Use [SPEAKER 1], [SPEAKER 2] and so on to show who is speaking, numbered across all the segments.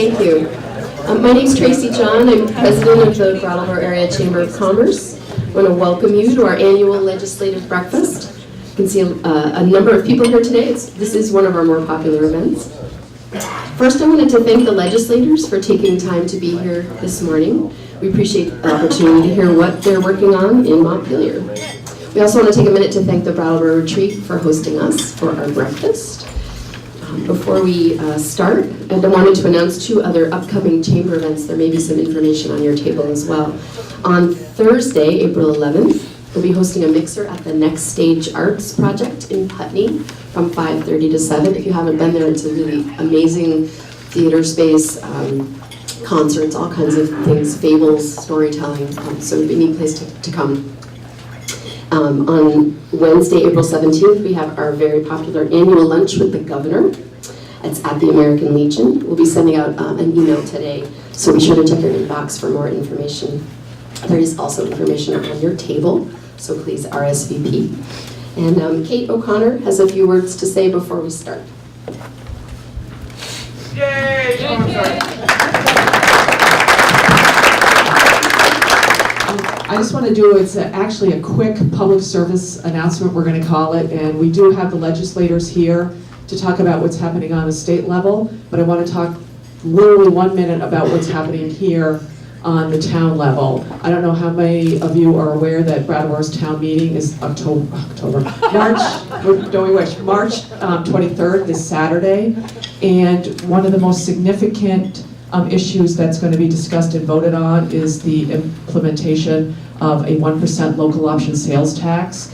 [SPEAKER 1] Thank you. My name is Tracy John. I'm president of the Brattleboro Area Chamber of Commerce. I want to welcome you to our annual legislative breakfast. You can see a number of people here today. This is one of our more popular events. First, I wanted to thank the legislators for taking time to be here this morning. We appreciate the opportunity to hear what they're working on in Montpelier. We also want to take a minute to thank the Brattleboro Retreat for hosting us for our breakfast. Before we start, I wanted to announce two other upcoming chamber events. There may be some information on your table as well. On Thursday, April 11th, we'll be hosting a mixer at the Next Stage Arts Project in Putney from 5:30 to 7. If you haven't been there, it's a really amazing theater space, concerts, all kinds of things, fables, storytelling, so it'd be a neat place to come. On Wednesday, April 17th, we have our very popular annual lunch with the governor. It's at the American Legion. We'll be sending out an email today, so be sure to check your inbox for more information. There is also information on your table, so please RSVP. And Kate O'Connor has a few words to say before we start.
[SPEAKER 2] Yay! I just want to do, it's actually a quick public service announcement, we're going to call it, and we do have the legislators here to talk about what's happening on the state level, but I want to talk literally 1 minute about what's happening here on the town level. I don't know how many of you are aware that Brattleboro's town meeting is March 23rd, this Saturday, and one of the most significant issues that's going to be discussed and voted on is the implementation of a 1% local option sales tax,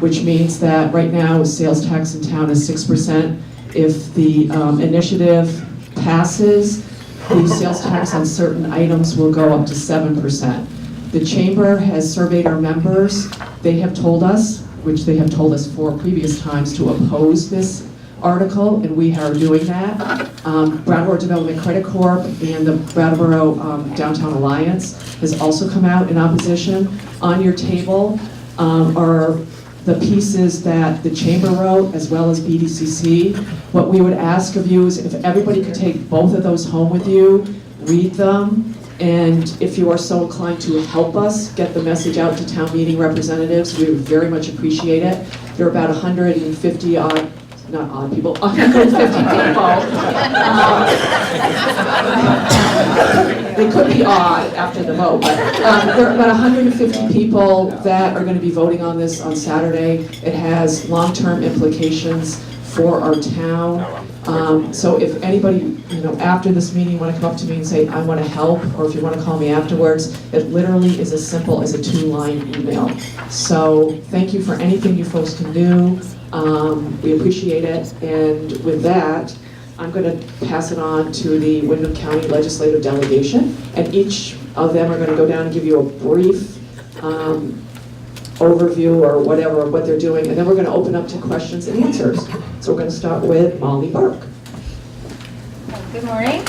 [SPEAKER 2] which means that right now sales tax in town is 6%. If the initiative passes, the sales tax on certain items will go up to 7%. The chamber has surveyed our members. They have told us, which they have told us for previous times, to oppose this article, and we are doing that. Brattleboro Development Credit Corp and the Brattleboro Downtown Alliance has also come out in opposition. On your table are the pieces that the chamber wrote, as well as BDCC. What we would ask of you is if everybody could take both of those home with you, read them, and if you are so inclined to help us get the message out to town meeting representatives, we would very much appreciate it. There are about 150 odd, not odd people, 150 people. They could be odd after the vote, but there are about 150 people that are going to be voting on this on Saturday. It has long-term implications for our town. So if anybody, after this meeting want to come up to me and say, I want to help, or if you want to call me afterwards, it literally is as simple as a 2-line email. So thank you for anything you folks can do. We appreciate it, and with that, I'm going to pass it on to the Windham County Legislative Delegation, and each of them are going to go down and give you a brief overview or whatever of what they're doing, and then we're going to open up to questions and answers. So we're going to start with Mollie Burke.
[SPEAKER 3] Good morning.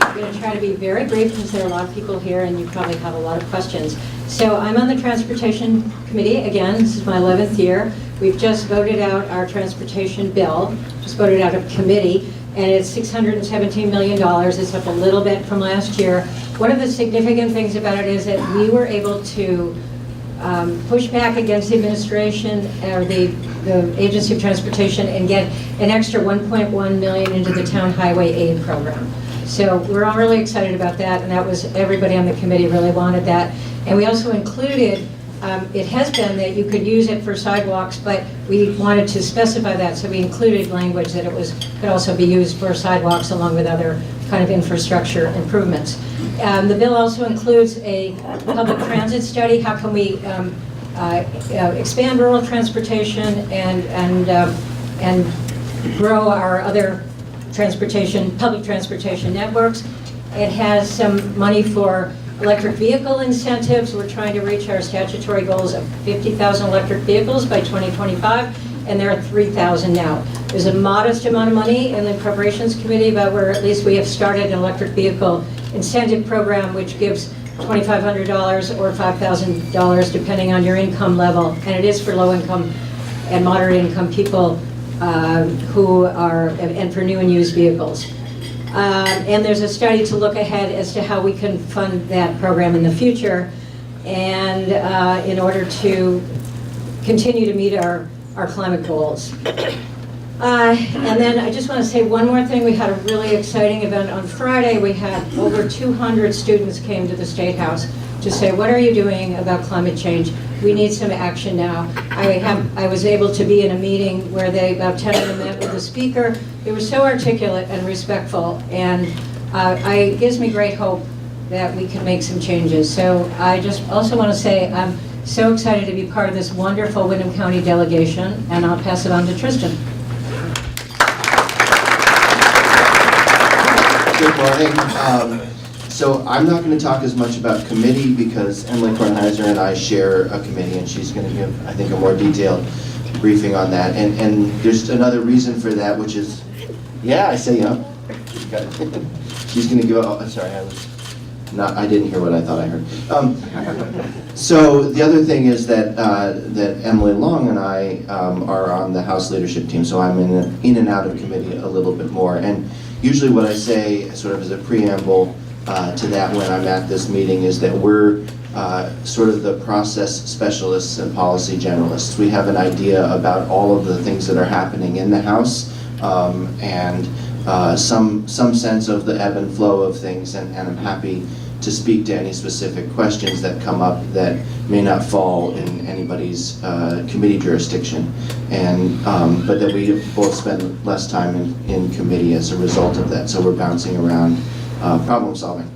[SPEAKER 3] I'm going to try to be very brief because there are a lot of people here and you probably have a lot of questions. So I'm on the Transportation Committee. Again, this is my 11th year. We've just voted out our transportation bill, just voted out of committee, and it's $617 million. It's up a little bit from last year. One of the significant things about it is that we were able to push back against the administration or the Agency of Transportation and get an extra $1.1 million into the Town Highway Aid Program. So we're all really excited about that, and that was, everybody on the committee really wanted that. And we also included, it has been that you could use it for sidewalks, but we wanted to specify that, so we included language that it could also be used for sidewalks along with other kind of infrastructure improvements. The bill also includes a public transit study. How can we expand rural transportation and grow our other public transportation networks? It has some money for electric vehicle incentives. We're trying to reach our statutory goals of 50,000 electric vehicles by 2025, and there are 3,000 now. There's a modest amount of money in the Appropriations Committee, but at least we have started an electric vehicle incentive program which gives $2,500 or $5,000 depending on your income level, and it is for low income and moderate income people and for new and used vehicles. And there's a study to look ahead as to how we can fund that program in the future, and in order to continue to meet our climate goals. And then I just want to say one more thing. We had a really exciting event on Friday. We had over 200 students came to the State House to say, what are you doing about climate change? We need some action now. I was able to be in a meeting where about 10 of them met with the speaker. They were so articulate and respectful, and it gives me great hope that we can make some changes. So I just also want to say I'm so excited to be part of this wonderful Windham County delegation, and I'll pass it on to Tristan.
[SPEAKER 4] Good morning. So I'm not going to talk as much about committee because Emilie Kornheiser and I share a committee, and she's going to give, I think, a more detailed briefing on that. And there's another reason for that, which is, yeah, I say, she's going to give. Oh, sorry, I didn't hear what I thought I heard. So the other thing is that Emily Long and I are on the House leadership team, so I'm in and out of committee a little bit more. And usually what I say, sort of as a preamble to that when I'm at this meeting, is that we're sort of the process specialists and policy generalists. We have an idea about all of the things that are happening in the House, and some sense of the ebb and flow of things, and I'm happy to speak to any specific questions that come up that may not fall in anybody's committee jurisdiction, and but that we both spend less time in committee as a result of that, so we're bouncing around problem solving.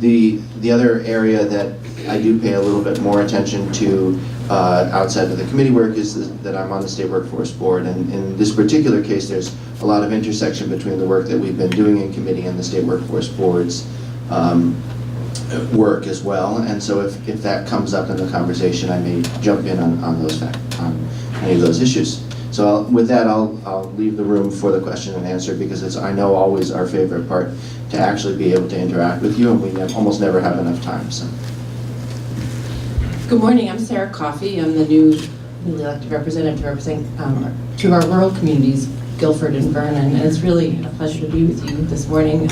[SPEAKER 4] The other area that I do pay a little bit more attention to outside of the committee work is that I'm on the State Workforce Board, and in this particular case there's a lot of intersection between the work that we've been doing in committee and the State Workforce Board's work as well, and so if that comes up in the conversation, I may jump in on any of those issues. So with that, I'll leave the room for the question and answer, because it's, I know, always our favorite part to actually be able to interact with you, and we almost never have enough time. So.
[SPEAKER 5] Good morning, I'm Sara Coffey. I'm the newly elected representative to represent two of our rural communities, Guilford and Vernon, and it's really a pleasure to be with you this morning.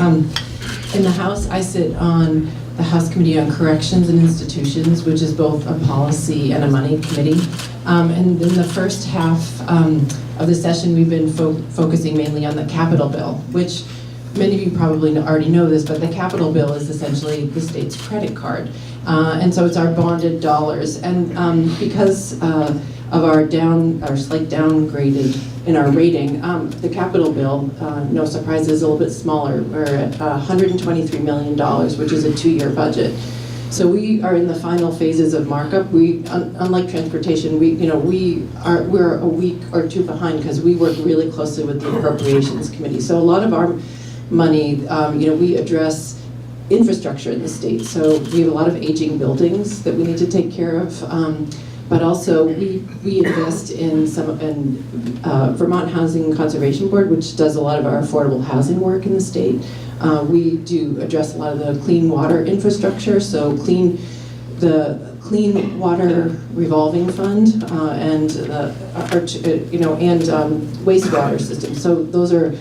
[SPEAKER 5] In the House, I sit on the House Committee on Corrections and Institutions, which is both a policy and a money committee. And in the first half of the session, we've been focusing mainly on the capital bill, which many of you probably already know this, but the capital bill is essentially the state's credit card. And so it's our bonded dollars. And because of our slight downgraded in our rating, the capital bill, no surprise, is a little bit smaller. We're at $123 million, which is a 2-year budget. So we are in the final phases of markup. We, unlike transportation, we're a week or two behind because we work really closely with the Appropriations Committee. So a lot of our money, we address infrastructure in the state. So we have a lot of aging buildings that we need to take care of. But also we invest in Vermont Housing Conservation Board, which does a lot of our affordable housing work in the state. We do address a lot of the clean water infrastructure, so the Clean Water Revolving Fund and wastewater system. So those are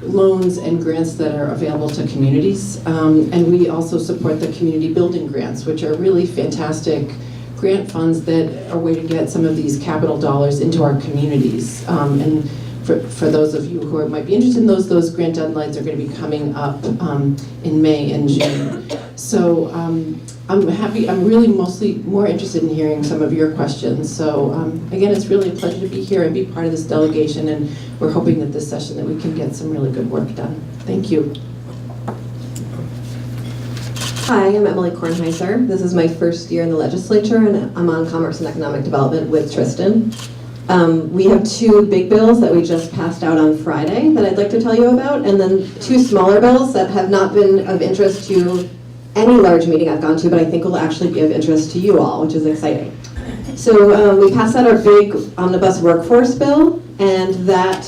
[SPEAKER 5] loans and grants that are available to communities. And we also support the community building grants, which are really fantastic grant funds that are a way to get some of these capital dollars into our communities. And for those of you who might be interested in those grant deadlines are going to be coming up in May and June. So I'm really mostly more interested in hearing some of your questions. So again, it's really a pleasure to be here and be part of this delegation, and we're hoping that this session that we can get some really good work done. Thank you.
[SPEAKER 6] Hi, I'm Emilie Kornheiser. This is my first year in the legislature, and I'm on Commerce and Economic Development with Tristan. We have 2 big bills that we just passed out on Friday that I'd like to tell you about, and then 2 smaller bills that have not been of interest to any large meeting I've gone to, but I think will actually be of interest to you all, which is exciting. So we passed out our big omnibus workforce bill, and that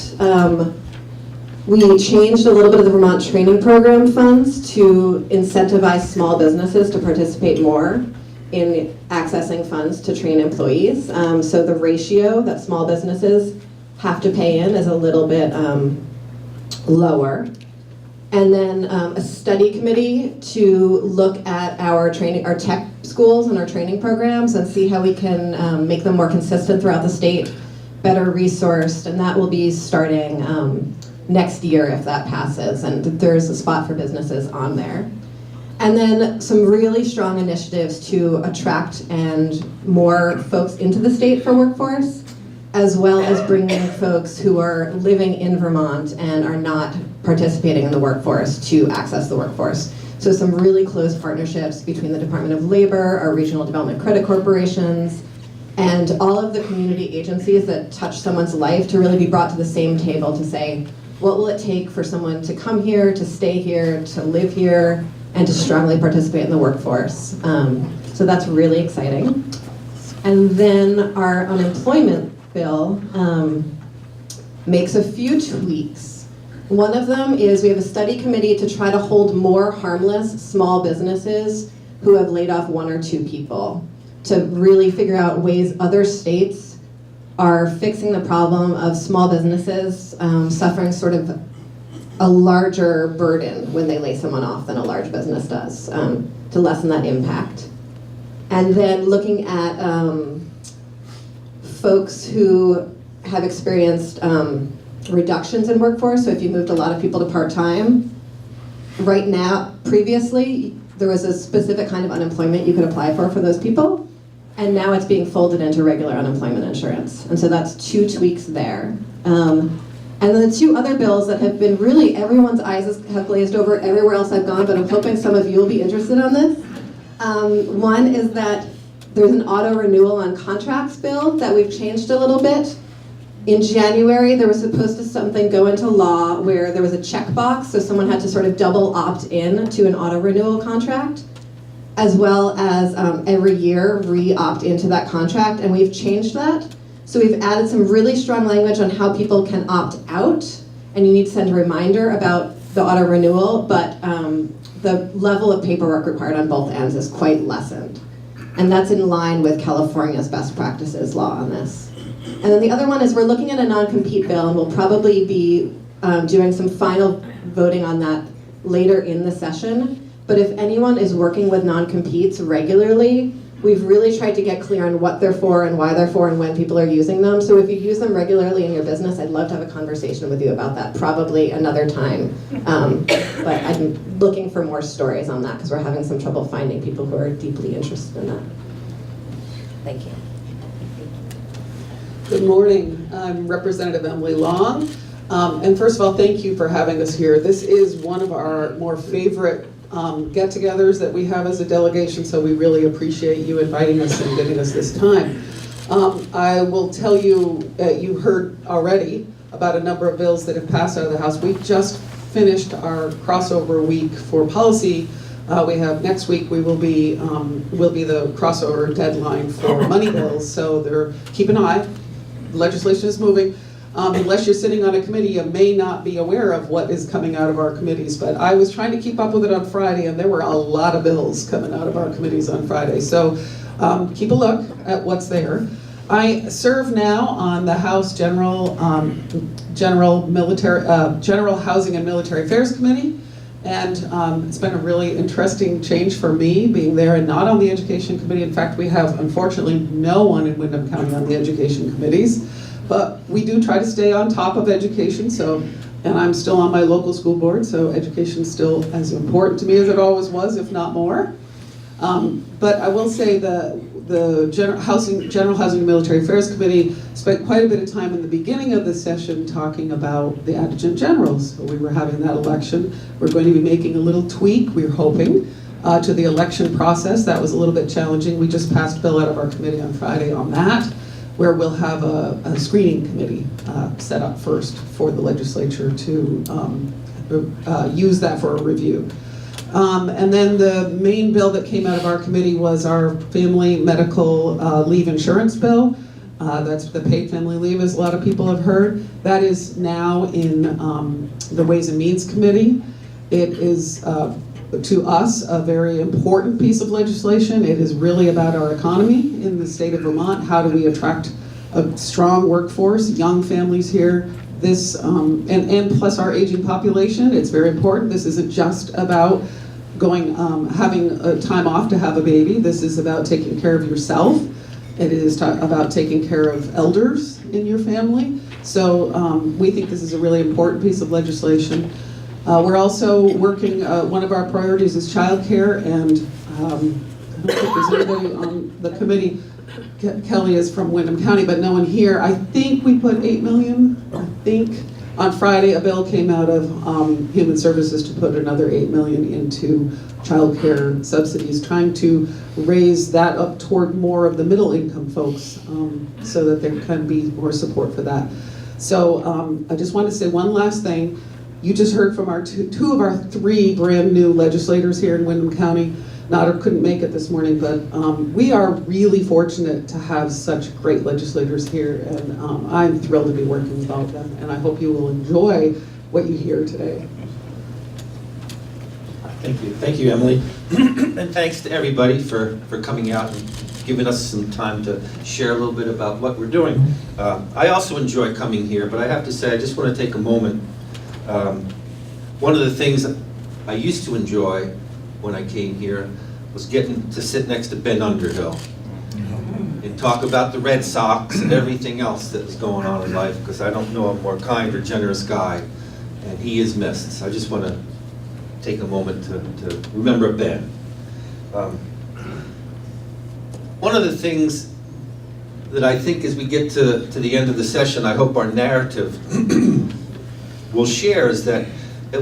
[SPEAKER 6] we changed a little bit of the Vermont training program funds to incentivize small businesses to participate more in accessing funds to train employees. So the ratio that small businesses have to pay in is a little bit lower. And then a study committee to look at our tech schools and our training programs and see how we can make them more consistent throughout the state, better resourced, and that will be starting next year if that passes, and there's a spot for businesses on there. And then some really strong initiatives to attract and more folks into the state for workforce, as well as bringing folks who are living in Vermont and are not participating in the workforce to access the workforce. So some really close partnerships between the Department of Labor, our regional development credit corporations, and all of the community agencies that touch someone's life to really be brought to the same table to say, what will it take for someone to come here, to stay here, to live here, and to strongly participate in the workforce. So that's really exciting. And then our unemployment bill makes a few tweaks. One of them is we have a study committee to try to hold more harmless small businesses who have laid off 1 or 2 people, to really figure out ways other states are fixing the problem of small businesses suffering sort of a larger burden when they lay someone off than a large business does, to lessen that impact. And then looking at folks who have experienced reductions in workforce, so if you moved a lot of people to part-time, right now, previously, there was a specific kind of unemployment you could apply for those people, and now it's being folded into regular unemployment insurance. And so that's 2 tweaks there. And then the 2 other bills that have been really, everyone's eyes have glazed over everywhere else I've gone, but I'm hoping some of you will be interested on this. One is that there's an auto renewal on contracts bill that we've changed a little bit. In January, there was supposed to something go into law where there was a checkbox, so someone had to sort of double opt in to an auto renewal contract, as well as every year re-opt into that contract, and we've changed that. So we've added some really strong language on how people can opt out, and you need to send a reminder about the auto renewal, but the level of paperwork required on both ends is quite lessened. And that's in line with California's best practices law on this. And then the other one is we're looking at a non-compete bill, and we'll probably be doing some final voting on that later in the session. But if anyone is working with non-competes regularly, we've really tried to get clear on what they're for and why they're for and when people are using them. So if you use them regularly in your business, I'd love to have a conversation with you about that, probably another time. But I'm looking for more stories on that because we're having some trouble finding people who are deeply interested in that.
[SPEAKER 3] Thank you.
[SPEAKER 7] Good morning. I'm Representative Emily Long. And first of all, thank you for having us here. This is one of our more favorite get-togethers that we have as a delegation, so we really appreciate you inviting us and giving us this time. I will tell you, you heard already about a number of bills that have passed out of the House. We just finished our crossover week for policy. We have next week. Will be the crossover deadline for money bills. So keep an eye. Legislation is moving. Unless you're sitting on a committee, you may not be aware of what is coming out of our committees. But I was trying to keep up with it on Friday, and there were a lot of bills coming out of our committees on Friday. So keep a look at what's there. I serve now on the House General Housing and Military Affairs Committee, and it's been a really interesting change for me being there and not on the Education Committee. In fact, we have unfortunately no one in Windham County on the Education Committees. But we do try to stay on top of education, and I'm still on my local school board, so education is still as important to me as it always was, if not more. But I will say the General Housing and Military Affairs Committee spent quite a bit of time in the beginning of the session talking about the Adjutant Generals. So we were having that election. We're going to be making a little tweak, we're hoping, to the election process. That was a little bit challenging. We just passed a bill out of our committee on Friday on that, where we'll have a screening committee set up first for the legislature to use that for a review. And then the main bill that came out of our committee was our family medical leave insurance bill. That's the paid family leave, as a lot of people have heard. That is now in the Ways and Means Committee. It is, to us, a very important piece of legislation. It is really about our economy in the state of Vermont. How do we attract a strong workforce, young families here. This, and plus our aging population, it's very important. This isn't just about having a time off to have a baby. This is about taking care of yourself. It is about taking care of elders in your family. So we think this is a really important piece of legislation. We're also working, one of our priorities is childcare, and I don't think there's anybody on the committee. Kelly is from Windham County, but no one here. I think we put 8 million, I think. On Friday, a bill came out of Human Services to put another 8 million into childcare subsidies, trying to raise that up toward more of the middle income folks so that there can be more support for that. So I just want to say one last thing. You just heard from our two of our 3 brand new legislators here in Windham County. Nader couldn't make it this morning, but we are really fortunate to have such great legislators here, and I'm thrilled to be working with all of them, and I hope you will enjoy what you hear today.
[SPEAKER 8] Thank you, Emily, and thanks to everybody for coming out and giving us some time to share a little bit about what we're doing. I also enjoy coming here, but I have to say, I just want to take a moment. One of the things that I used to enjoy when I came here was getting to sit next to Ben Underhill and talk about the Red Sox and everything else that was going on in life, because I don't know a more kind or generous guy, and he is missed. So I just want to take a moment to remember Ben. One of the things that I think as we get to the end of the session, I hope our narrative will share is that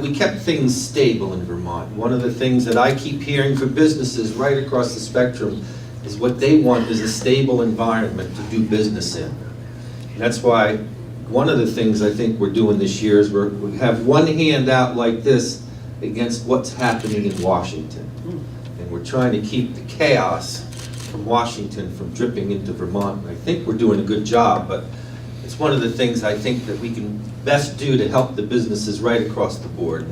[SPEAKER 8] we kept things stable in Vermont. One of the things that I keep hearing from businesses right across the spectrum is what they want is a stable environment to do business in. And that's why one of the things I think we're doing this year is we have one hand out like this against what's happening in Washington. And we're trying to keep the chaos from Washington from dripping into Vermont. And I think we're doing a good job, but it's one of the things I think that we can best do to help the businesses right across the board.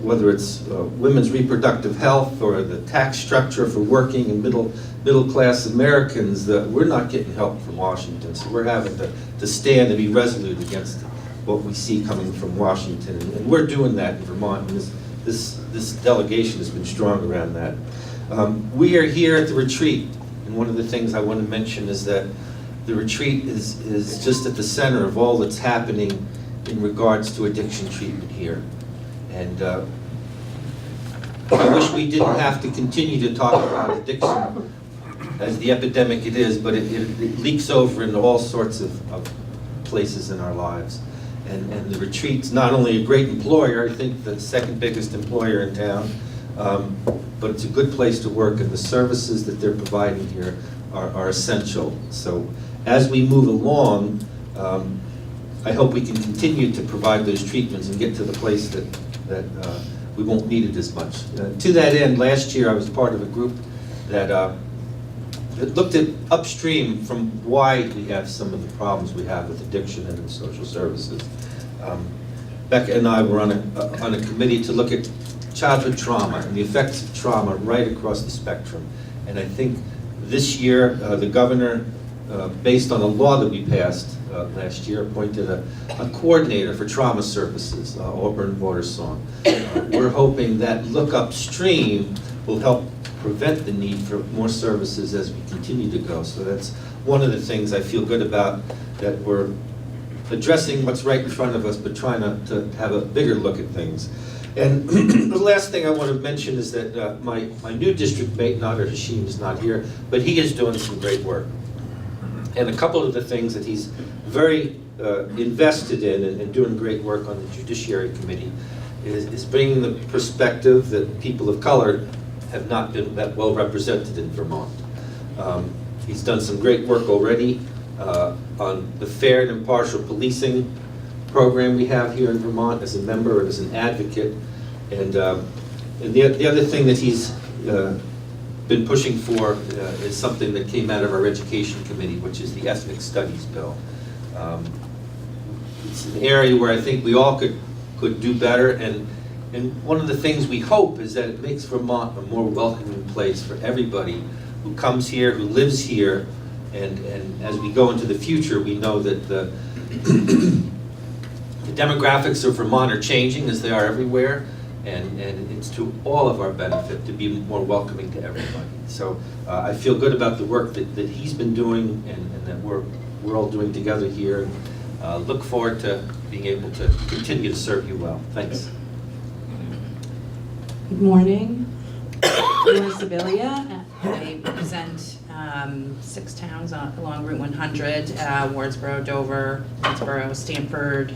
[SPEAKER 8] Whether it's women's reproductive health or the tax structure for working and middle class Americans, we're not getting help from Washington. So we're having to stand and be resolute against what we see coming from Washington. And we're doing that in Vermont, and this delegation has been strong around that. We are here at the retreat, and one of the things I want to mention is that the retreat is just at the center of all that's happening in regards to addiction treatment here. And I wish we didn't have to continue to talk about addiction as the epidemic it is, but it leaks over into all sorts of places in our lives. And the retreat's not only a great employer, I think the second biggest employer in town, but it's a good place to work, and the services that they're providing here are essential. So as we move along, I hope we can continue to provide those treatments and get to the place that we won't need it as much. To that end, last year I was part of a group that looked at upstream from why we have some of the problems we have with addiction and in social services. Becca and I were on a committee to look at childhood trauma and the effects of trauma right across the spectrum. And I think this year, the governor, based on a law that we passed last year, appointed a coordinator for trauma services, Auburn Watersong. We're hoping that look upstream will help prevent the need for more services as we continue to go. So that's one of the things I feel good about, that we're addressing what's right in front of us, but trying to have a bigger look at things. And the last thing I want to mention is that my new district mate, Nader Hashim, is not here, but he is doing some great work. And a couple of the things that he's very invested in and doing great work on the Judiciary Committee is bringing the perspective that people of color have not been that well represented in Vermont. He's done some great work already on the fair and impartial policing program we have here in Vermont as a member and as an advocate. And the other thing that he's been pushing for is something that came out of our Education Committee, which is the Ethnic Studies Bill. It's an area where I think we all could do better, and one of the things we hope is that it makes Vermont a more welcoming place for everybody who comes here, who lives here, And as we go into the future, we know that the demographics of Vermont are changing, as they are everywhere, and it's to all of our benefit to be more welcoming to everybody. So I feel good about the work that he's been doing and that we're all doing together here. Look forward to being able to continue to serve you well. Thanks.
[SPEAKER 9] Good morning. I'm Sibilia. I represent 6 towns along Route 100, Wardsboro, Dover, Woodsboro, Stamford,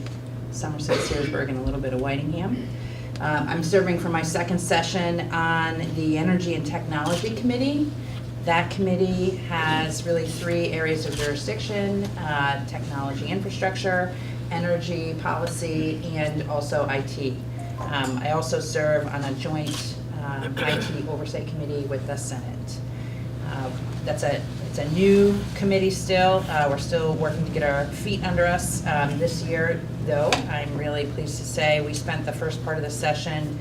[SPEAKER 9] Somerset, Searsburg, and a little bit of Whitingham. I'm serving for my second session on the Energy and Technology Committee. That committee has really 3 areas of jurisdiction: technology infrastructure, energy policy, and also IT. I also serve on a joint IT oversight committee with the Senate. It's a new committee still. We're still working to get our feet under us. This year, though, I'm really pleased to say we spent the first part of the session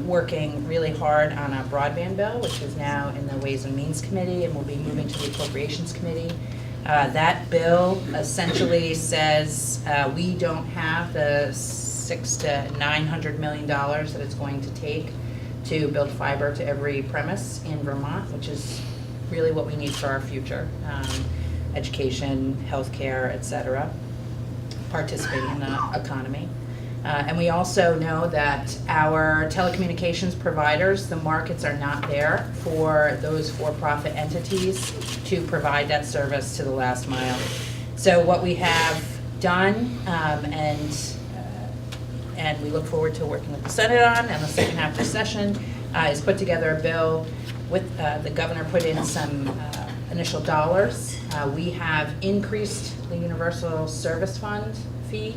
[SPEAKER 9] working really hard on a broadband bill, which is now in the Ways and Means Committee and will be moving to the Appropriations Committee. That bill essentially says we don't have the $600 to $900 million that it's going to take to build fiber to every premise in Vermont, which is really what we need for our future. Education, healthcare, et cetera, participating in the economy. And we also know that our telecommunications providers, the markets are not there for those for-profit entities to provide that service to the last mile. So what we have done, and we look forward to working with the Senate on, and the second half of the session, is put together a bill with the governor put in some initial dollars. We have increased the Universal Service Fund fee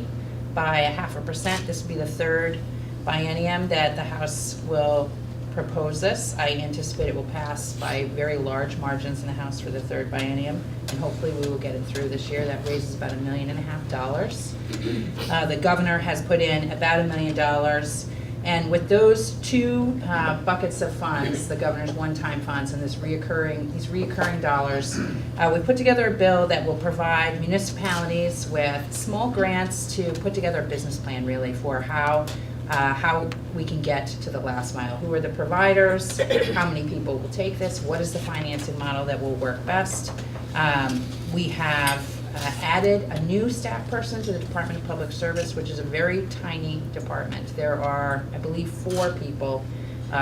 [SPEAKER 9] by 0.5%. This will be the 3rd biennium that the House will propose this. I anticipate it will pass by very large margins in the House for the 3rd biennium, and hopefully we will get it through this year. That raises about $1.5 million. The governor has put in about $1 million, and with those 2 buckets of funds, the governor's one-time funds and these reoccurring dollars, we put together a bill that will provide municipalities with small grants to put together a business plan, really, for how we can get to the last mile. Who are the providers? How many people will take this? What is the financing model that will work best? We have added a new staff person to the Department of Public Service, which is a very tiny department. There are, I believe, 4 people,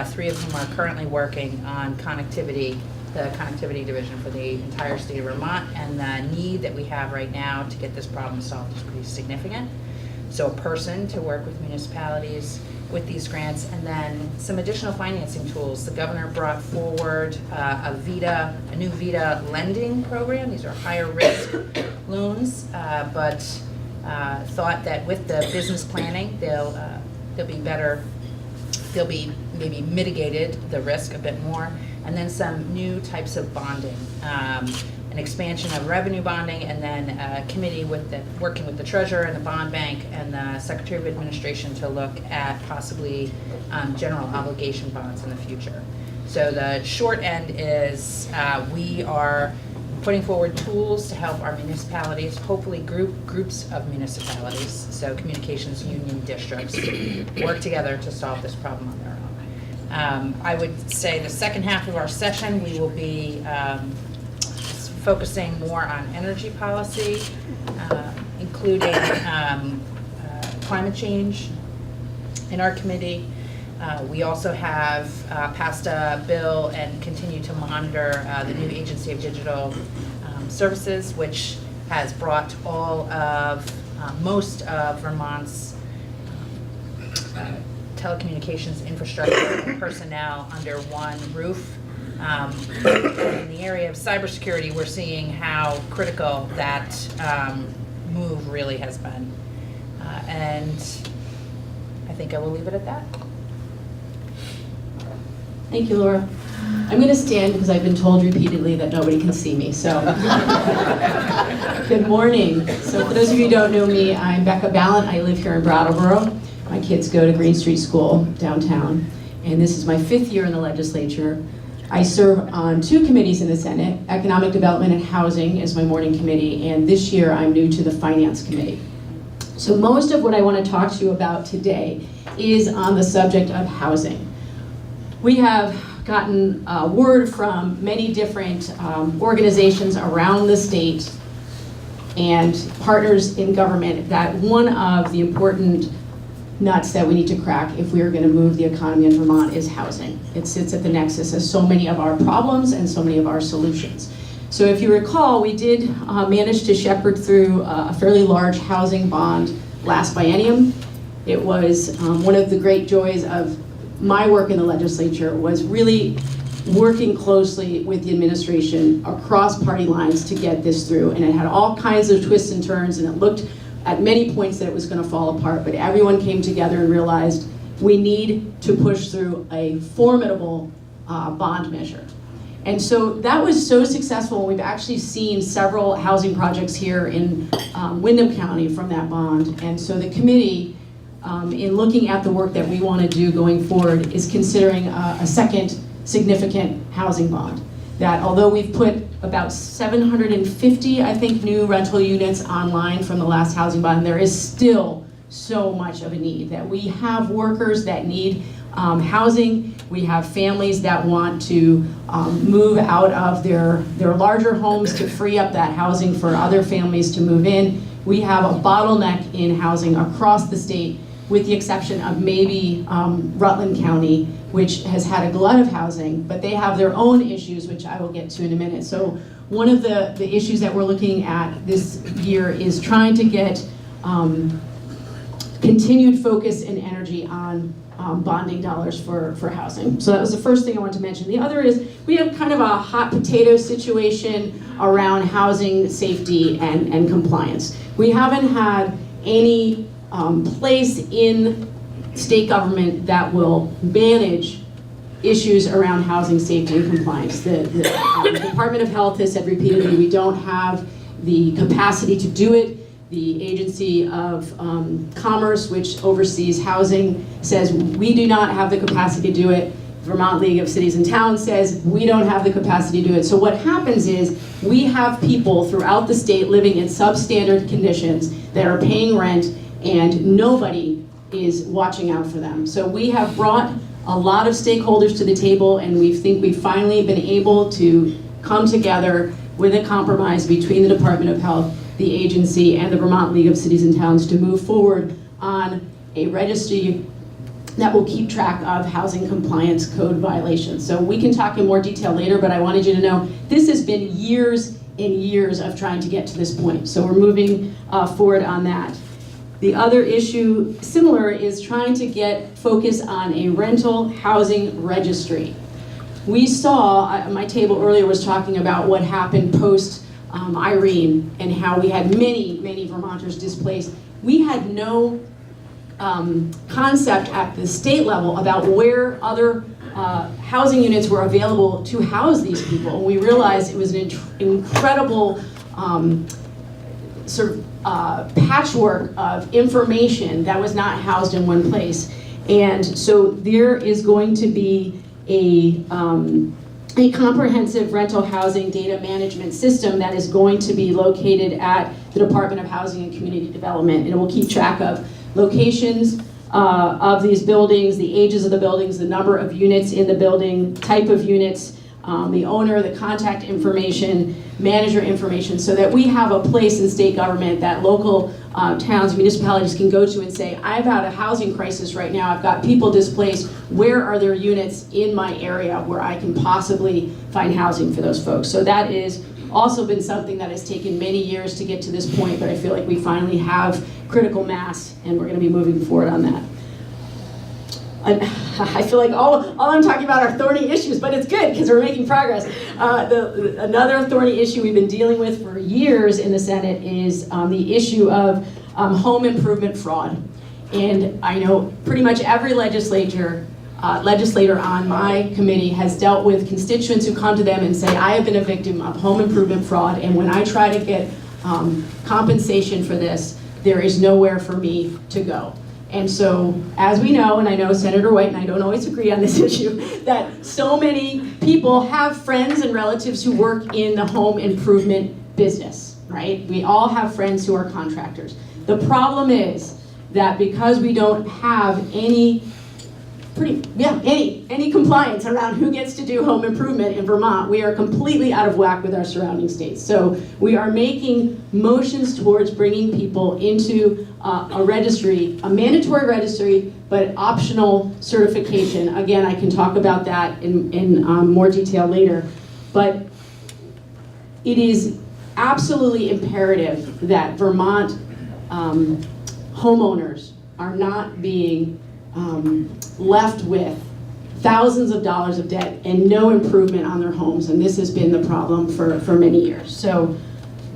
[SPEAKER 9] 3 of whom are currently working on connectivity, the connectivity division for the entire state of Vermont, and the need that we have right now to get this problem solved is pretty significant. So a person to work with municipalities with these grants, and then some additional financing tools. The governor brought forward a new VITA lending program. These are higher risk loans, but thought that with the business planning, they'll be maybe mitigated the risk a bit more. And then some new types of bonding. An expansion of revenue bonding, and then a committee working with the treasurer and the bond bank and the Secretary of Administration to look at possibly general obligation bonds in the future. So the short end is we are putting forward tools to help our municipalities, hopefully groups of municipalities, so communications union districts, work together to solve this problem on their own. I would say the second half of our session, we will be focusing more on energy policy, including climate change in our committee. We also have passed a bill and continue to monitor the new Agency of Digital Services, which has brought most of Vermont's telecommunications infrastructure and personnel under one roof. In the area of cybersecurity, we're seeing how critical that move really has been. And I think I will leave it at that.
[SPEAKER 1] Thank you, Laura. I'm going to stand because I've been told repeatedly that nobody can see me, so. Good morning. So for those of you who don't know me, I'm Becca Balint. I live here in Brattleboro. My kids go to Green Street School downtown, and this is my 5th year in the legislature.
[SPEAKER 10] I serve on 2 committees in the Senate, Economic Development and Housing is my morning committee, and this year I'm new to the Finance Committee. So most of what I want to talk to you about today is on the subject of housing. We have gotten word from many different organizations around the state and partners in government that one of the important nuts that we need to crack if we are going to move the economy in Vermont is housing. It sits at the nexus of so many of our problems and so many of our solutions. So if you recall, we did manage to shepherd through a fairly large housing bond last biennium. It was one of the great joys of my work in the legislature was really working closely with the administration across party lines to get this through. And it had all kinds of twists and turns, and it looked at many points that it was going to fall apart, but everyone came together and realized we need to push through a formidable bond measure. And so that was so successful. We've actually seen several housing projects here in Windham County from that bond. And so the committee, in looking at the work that we want to do going forward, is considering a second significant housing bond. That although we've put about 750, I think, new rental units online from the last housing bond, there is still so much of a need. That we have workers that need housing, we have families that want to move out of their larger homes to free up that housing for other families to move in. We have a bottleneck in housing across the state, with the exception of maybe Rutland County, which has had a glut of housing, but they have their own issues, which I will get to in a minute. So one of the issues that we're looking at this year is trying to get continued focus and energy on bonding dollars for housing. So that was the first thing I wanted to mention. The other is we have kind of a hot potato situation around housing safety and compliance. We haven't had any place in state government that will manage issues around housing safety and compliance. The Department of Health has said repeatedly we don't have the capacity to do it. The Agency of Commerce, which oversees housing, says we do not have the capacity to do it. Vermont League of Cities and Towns says we don't have the capacity to do it. So what happens is we have people throughout the state living in substandard conditions that are paying rent, and nobody is watching out for them. So we have brought a lot of stakeholders to the table, and we think we've finally been able to come together with a compromise between the Department of Health, the agency, and the Vermont League of Cities and Towns to move forward on a registry that will keep track of housing compliance code violations. So we can talk in more detail later, but I wanted you to know this has been years and years of trying to get to this point. So we're moving forward on that. The other issue, similar, is trying to get focus on a rental housing registry. We saw, my table earlier was talking about what happened post Irene and how we had many, many Vermonters displaced. We had no concept at the state level about where other housing units were available to house these people. And we realized it was an incredible sort of patchwork of information that was not housed in one place. And so there is going to be a comprehensive rental housing data management system that is going to be located at the Department of Housing and Community Development, and it will keep track of locations of these buildings, the ages of the buildings, the number of units in the building, type of units, the owner, the contact information, manager information, so that we have a place in state government that local towns, municipalities can go to and say, I've had a housing crisis right now, I've got people displaced, where are there units in my area where I can possibly find housing for those folks? So that is also been something that has taken many years to get to this point, but I feel like we finally have critical mass and we're going to be moving forward on that. I feel like all I'm talking about are thorny issues, but it's good because we're making progress. Another thorny issue we've been dealing with for years in the Senate is the issue of home improvement fraud. And I know pretty much every legislator on my committee has dealt with constituents who come to them and say, I have been a victim of home improvement fraud, and when I try to get compensation for this, there is nowhere for me to go. And so, as we know, and I know Senator White and I don't always agree on this issue, that so many people have friends and relatives who work in the home improvement business, right? We all have friends who are contractors. The problem is that because we don't have any compliance around who gets to do home improvement in Vermont, we are completely out of whack with our surrounding states. So we are making motions towards bringing people into a registry, a mandatory registry, but optional certification. Again, I can talk about that in more detail later. But it is absolutely imperative that Vermont homeowners are not being left with thousands of dollars of debt and no improvement on their homes, and this has been the problem for many years. So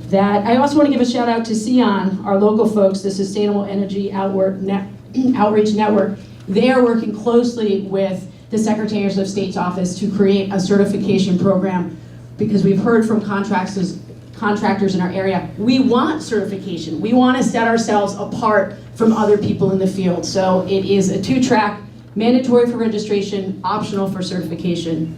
[SPEAKER 10] that, I also want to give a shout out to SEON, our local folks, the Sustainable Energy Outreach Network. They are working closely with the Secretaries of State's office to create a certification program, because we've heard from contractors in our area, we want certification. We want to set ourselves apart from other people in the field. So it is a 2-track, mandatory for registration, optional for certification.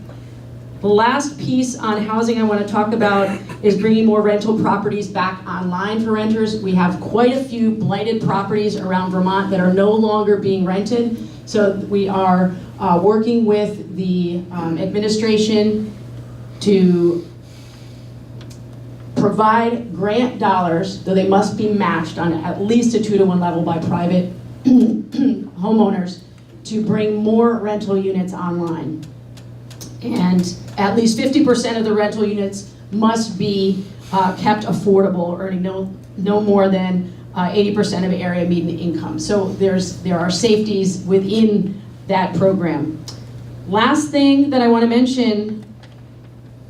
[SPEAKER 10] The last piece on housing I want to talk about is bringing more rental properties back online for renters. We have quite a few blighted properties around Vermont that are no longer being rented. So we are working with the administration to provide grant dollars, though they must be matched on at least a 2-to-1 level by private homeowners, to bring more rental units online. And at least 50% of the rental units must be kept affordable, earning no more than 80% of area median income. So there are safeties within that program. Last thing that I want to mention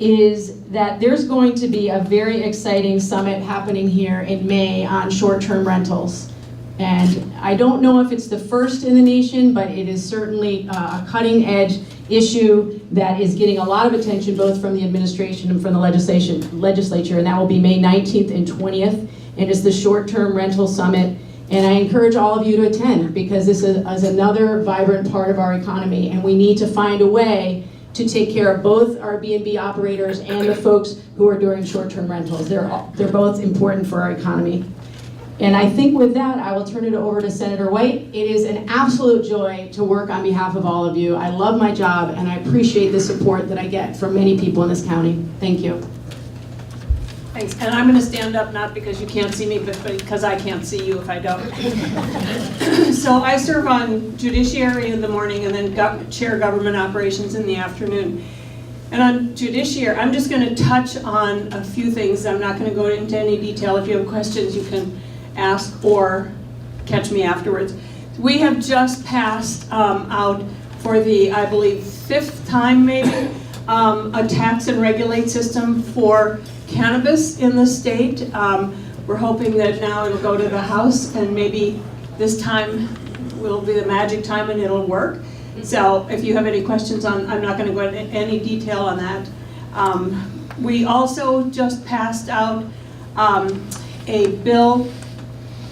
[SPEAKER 10] is that there's going to be a very exciting summit happening here in May on short-term rentals. And I don't know if it's the first in the nation, but it is certainly a cutting-edge issue that is getting a lot of attention both from the administration and from the legislature, and that will be May 19th and 20th, and it's the Short-Term Rental Summit. And I encourage all of you to attend, because this is another vibrant part of our economy, and we need to find a way to take care of both our B&B operators and the folks who are doing short-term rentals. They're both important for our economy. And I think with that, I will turn it over to Senator White. It is an absolute joy to work on behalf of all of you. I love my job, and I appreciate the support that I get from many people in this county. Thank you.
[SPEAKER 11] Thanks, and I'm going to stand up not because you can't see me, but because I can't see you if I don't. So I serve on Judiciary in the morning and then chair Government Operations in the afternoon. And on Judiciary, I'm just going to touch on a few things. I'm not going to go into any detail. If you have questions, you can ask or catch me afterwards. We have just passed out for the, I believe, 5th time maybe, a tax and regulate system for cannabis in the state. We're hoping that now it'll go to the House, and maybe this time will be the magic time and it'll work. So if you have any questions on, I'm not going to go into any detail on that. We also just passed out a bill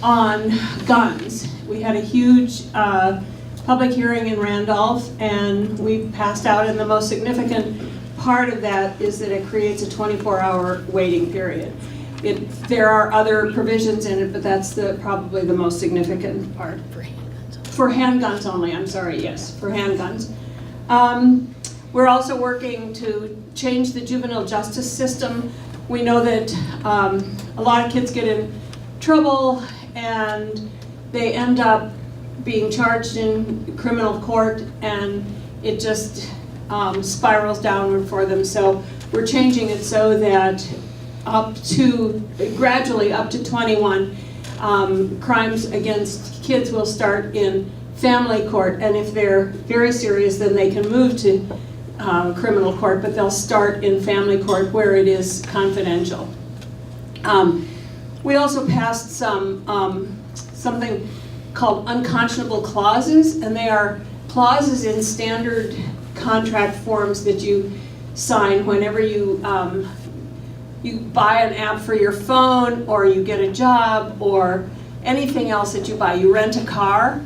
[SPEAKER 11] on guns. We had a huge public hearing in Randolph, and we passed out, and the most significant part of that is that it creates a 24-hour waiting period. There are other provisions in it, but that's probably the most significant part. For handguns only, I'm sorry, yes, for handguns. We're also working to change the juvenile justice system. We know that a lot of kids get in trouble and they end up being charged in criminal court, and it just spirals downward for them. So we're changing it so that gradually up to 21, crimes against kids will start in family court, and if they're very serious, then they can move to criminal court, but they'll start in family court where it is confidential. We also passed something called unconscionable clauses, and they are clauses in standard contract forms that you sign whenever you buy an app for your phone, or you get a job, or anything else that you buy. You rent a car.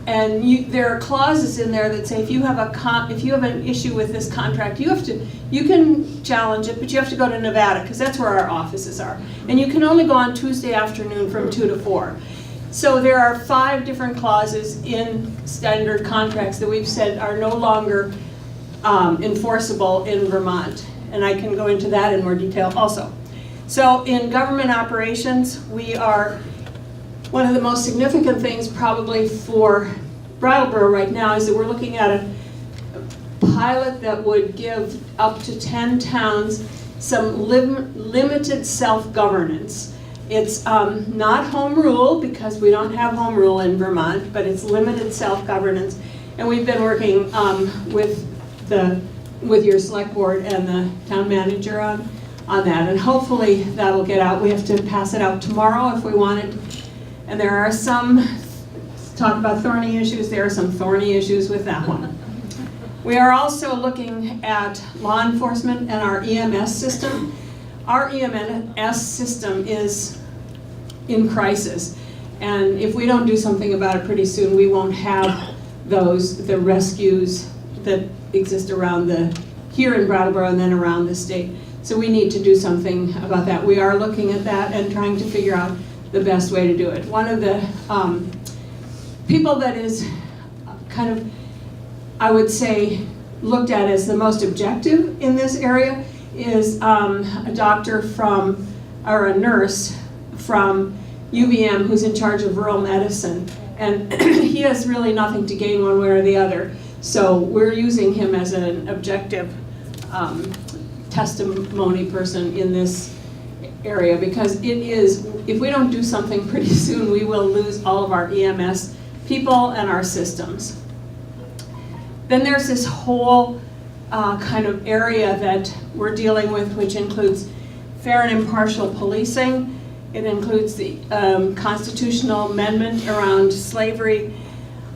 [SPEAKER 11] there are clauses in there that say if you have an issue with this contract, you can challenge it, but you have to go to Nevada, because that's where our offices are. And you can only go on Tuesday afternoon from 2 to 4. So there are 5 different clauses in standard contracts that we've said are no longer enforceable in Vermont. And I can go into that in more detail also. So in government operations, we are, one of the most significant things probably for Brattleboro right now is that we're looking at a pilot that would give up to 10 towns some limited self-governance. It's not home rule, because we don't have home rule in Vermont, but it's limited self-governance. And we've been working with your select board and the town manager on that. And hopefully that'll get out. We have to pass it out tomorrow if we want it. And there are some, talk about thorny issues, there are some thorny issues with that one. We are also looking at law enforcement and our EMS system. Our EMS system is in crisis. And if we don't do something about it pretty soon, we won't have the rescues that exist here in Brattleboro and then around the state. So we need to do something about that. We are looking at that and trying to figure out the best way to do it. One of the people that is kind of, I would say, looked at as the most objective in this area is a doctor or a nurse from UVM who's in charge of rural medicine. And he has really nothing to gain one way or the other. So we're using him as an objective testimony person in this area, because if we don't do something pretty soon, we will lose all of our EMS people and our systems. Then there's this whole kind of area that we're dealing with, which includes fair and impartial policing. It includes the constitutional amendment around slavery,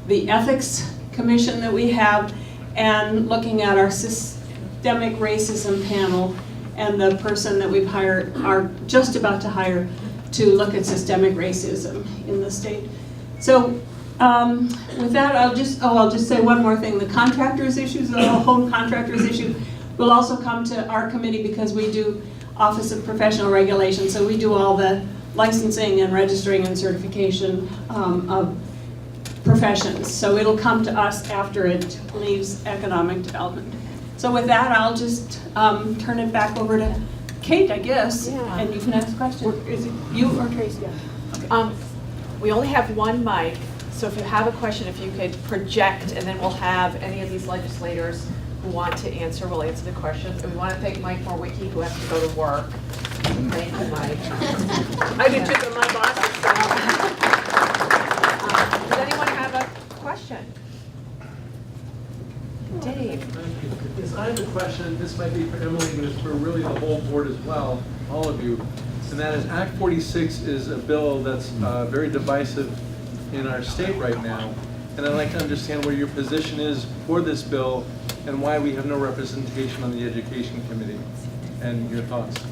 [SPEAKER 11] the ethics commission that we have, and looking at our systemic racism panel and the person that we've are just about to hire to look at systemic racism in the state. So with that, I'll just say one more thing. The contractors issues, the home contractors issue, will also come to our committee, because we do Office of Professional Regulation. So we do all the licensing and registering and certification of professions. So it'll come to us after it leaves economic development. So with that, I'll just turn it back over to Kate, I guess, and you can ask questions. Is it you or Tracy?
[SPEAKER 12] Yeah. We only have one mic, so if you have a question, if you could project, and then we'll have any of these legislators who want to answer will answer the questions. And we want to thank Mike Mrowicki, who has to go to work. Thank you, Mike.
[SPEAKER 11] I did too, but my boss is
[SPEAKER 12] does anyone have a question? Dave.
[SPEAKER 13] Yes, I have a question. This might be for Emilie, but it's for really the whole board as well, all of you. And that is Act 46 is a bill that's very divisive in our state right now. And I'd like to understand where your position is for this bill and why we have no representation on the Education Committee, and your thoughts.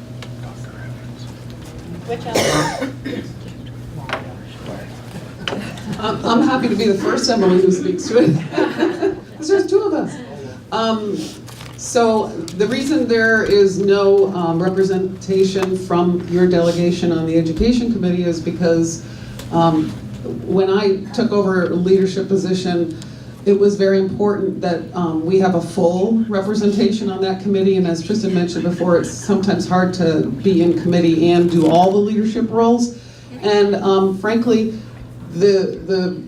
[SPEAKER 7] I'm happy to be the first Emilie who speaks to it, because there's 2 of us. So the reason there is no representation from your delegation on the Education Committee is because when I took over a leadership position, it was very important that we have a full representation on that committee, and as Tristan mentioned before, it's sometimes hard to be in committee and do all the leadership roles. And frankly, the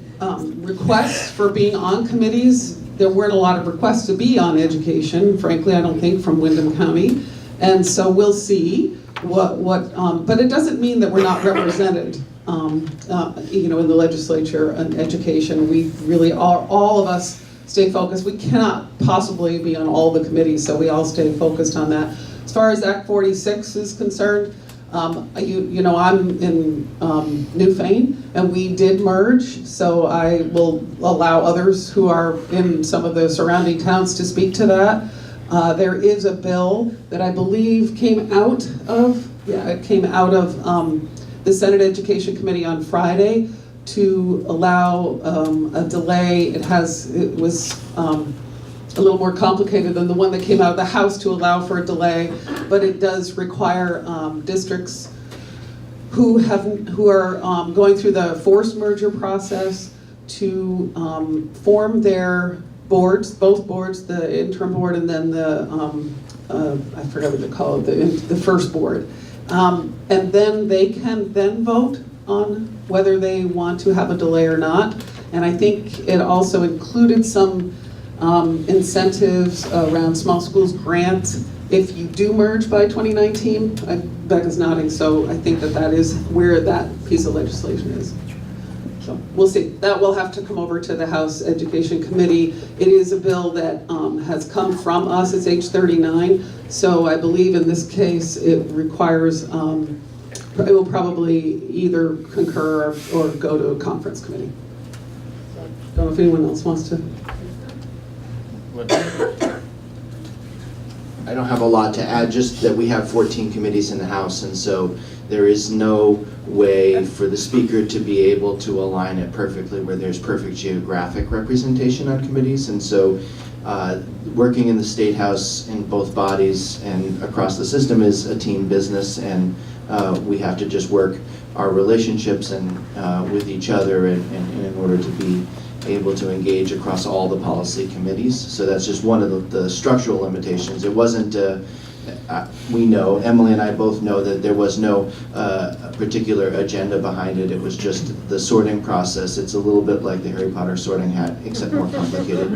[SPEAKER 7] requests for being on committees, there weren't a lot of requests to be on education, frankly, I don't think, from Windham County. And so we'll see but it doesn't mean that we're not represented. In the legislature and education, we really are, all of us stay focused. We cannot possibly be on all the committees, so we all stay focused on that. As far as Act 46 is concerned, I'm in Newfane, and we did merge, so I will allow others who are in some of the surrounding towns to speak to that. There is a bill that I believe came out of the Senate Education Committee on Friday to allow a delay. It was a little more complicated than the one that came out of the House to allow for a delay, but it does require districts who are going through the forced merger process to form their boards, both boards, the interim board and then the, I forgot what they call it, the first board. And then they can then vote on whether they want to have a delay or not. And I think it also included some incentives around small schools grants if you do merge by 2019. Becca's nodding, so I think that is where that piece of legislation is. So we'll see. That will have to come over to the House Education Committee. It is a bill that has come from us. It's H39. So I believe in this case it requires, it will probably either concur or go to a conference committee. So, I don't know if anyone else wants to.
[SPEAKER 4] I don't have a lot to add, just that we have 14 committees in the House, and so there is no way for the Speaker to be able to align it perfectly where there's perfect geographic representation on committees. And so working in the State House in both bodies and across the system is a team business, and we have to just work our relationships and with each other and in order to be able to engage across all the policy committees. So that's just one of the structural limitations. It wasn't, we know, Emily and I both know that there was no particular agenda behind it. It was just the sorting process. It's a little bit like the Harry Potter sorting hat, except more complicated.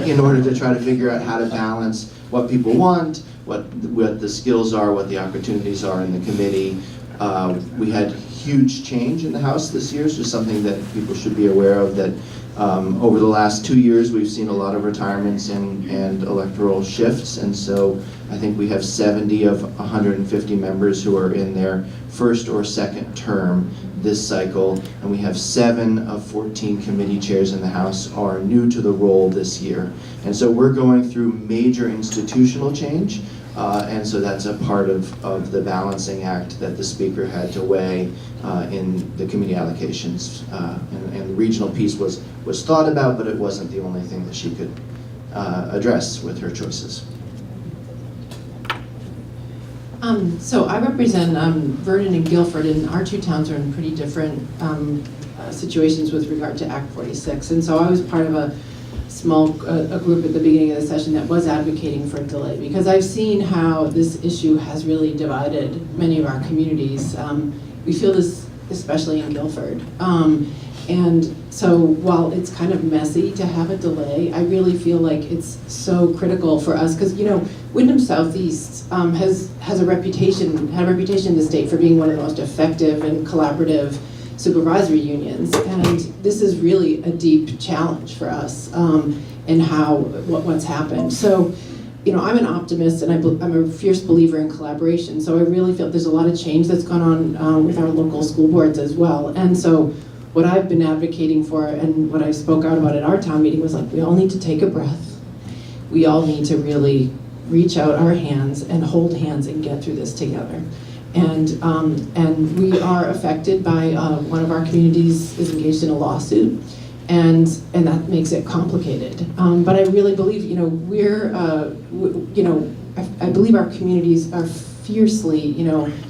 [SPEAKER 4] In order to try to figure out how to balance what people want, what the skills are, what the opportunities are in the committee. We had huge change in the House this year. It's just something that people should be aware of, that over the last 2 years we've seen a lot of retirements and electoral shifts, and so I think we have 70 of 150 members who are in their first or second term this cycle, and we have 7 of 14 committee chairs in the House are new to the role this year. And so we're going through major institutional change. And so that's a part of the balancing act that the Speaker had to weigh in the committee allocations. And the regional piece was thought about, but it wasn't the only thing that she could address with her choices.
[SPEAKER 5] So I represent Vernon and Guilford, and our two towns are in pretty different situations with regard to Act 46. And so I was part of a group at the beginning of the session that was advocating for a delay, because I've seen how this issue has really divided many of our communities. We feel this especially in Guilford. And so while it's kind of messy to have a delay, I really feel like it's so critical for us, because Windham Southeast had a reputation in the state for being one of the most effective and collaborative supervisory unions, and this is really a deep challenge for us in what's happened. So, I'm an optimist, and I'm a fierce believer in collaboration. So I really feel there's a lot of change that's gone on with our local school boards as well. And so what I've been advocating for, and what I spoke out about at our town meeting, was like, we all need to take a breath. We all need to really reach out our hands and hold hands and get through this together. And we are affected by one of our communities is engaged in a lawsuit, and that makes it complicated. But I really believe, I believe our communities are fiercely,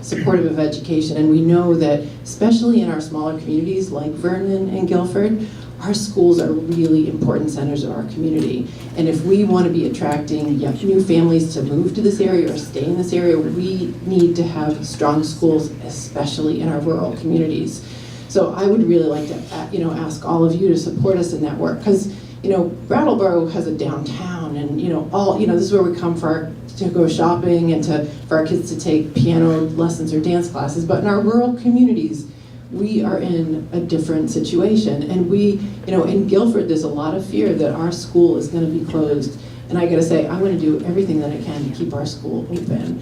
[SPEAKER 5] supportive of education, and we know that, especially in our smaller communities like Vernon and Guilford, our schools are really important centers of our community. And if we want to be attracting new families to move to this area or stay in this area, we need to have strong schools, especially in our rural communities. So I would really like to, ask all of you to support us in that work, because, Brattleboro has a downtown, and this is where we come to go shopping and for our kids to take piano lessons or dance classes. But in our rural communities, we are in a different situation, and in Guilford, there's a lot of fear that our school is going to be closed. And I got to say, I'm going to do everything that I can to keep our school open,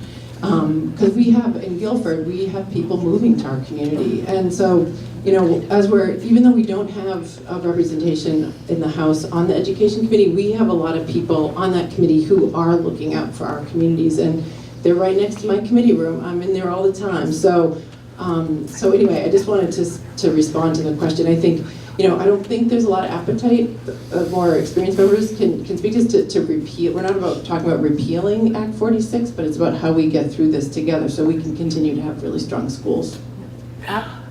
[SPEAKER 5] because in Guilford, we have people moving to our community, and so even though we don't have a representation in the House on the Education Committee, we have a lot of people on that committee who are looking out for our communities, and they're right next to my committee room. I'm in there all the time, so anyway, I just wanted to to respond to the question. I think, I don't think there's a lot of appetite. More experienced members can speak to us to repeal. We're not talking about repealing Act 46, but it's about how we get through this together so we can continue to have really strong schools.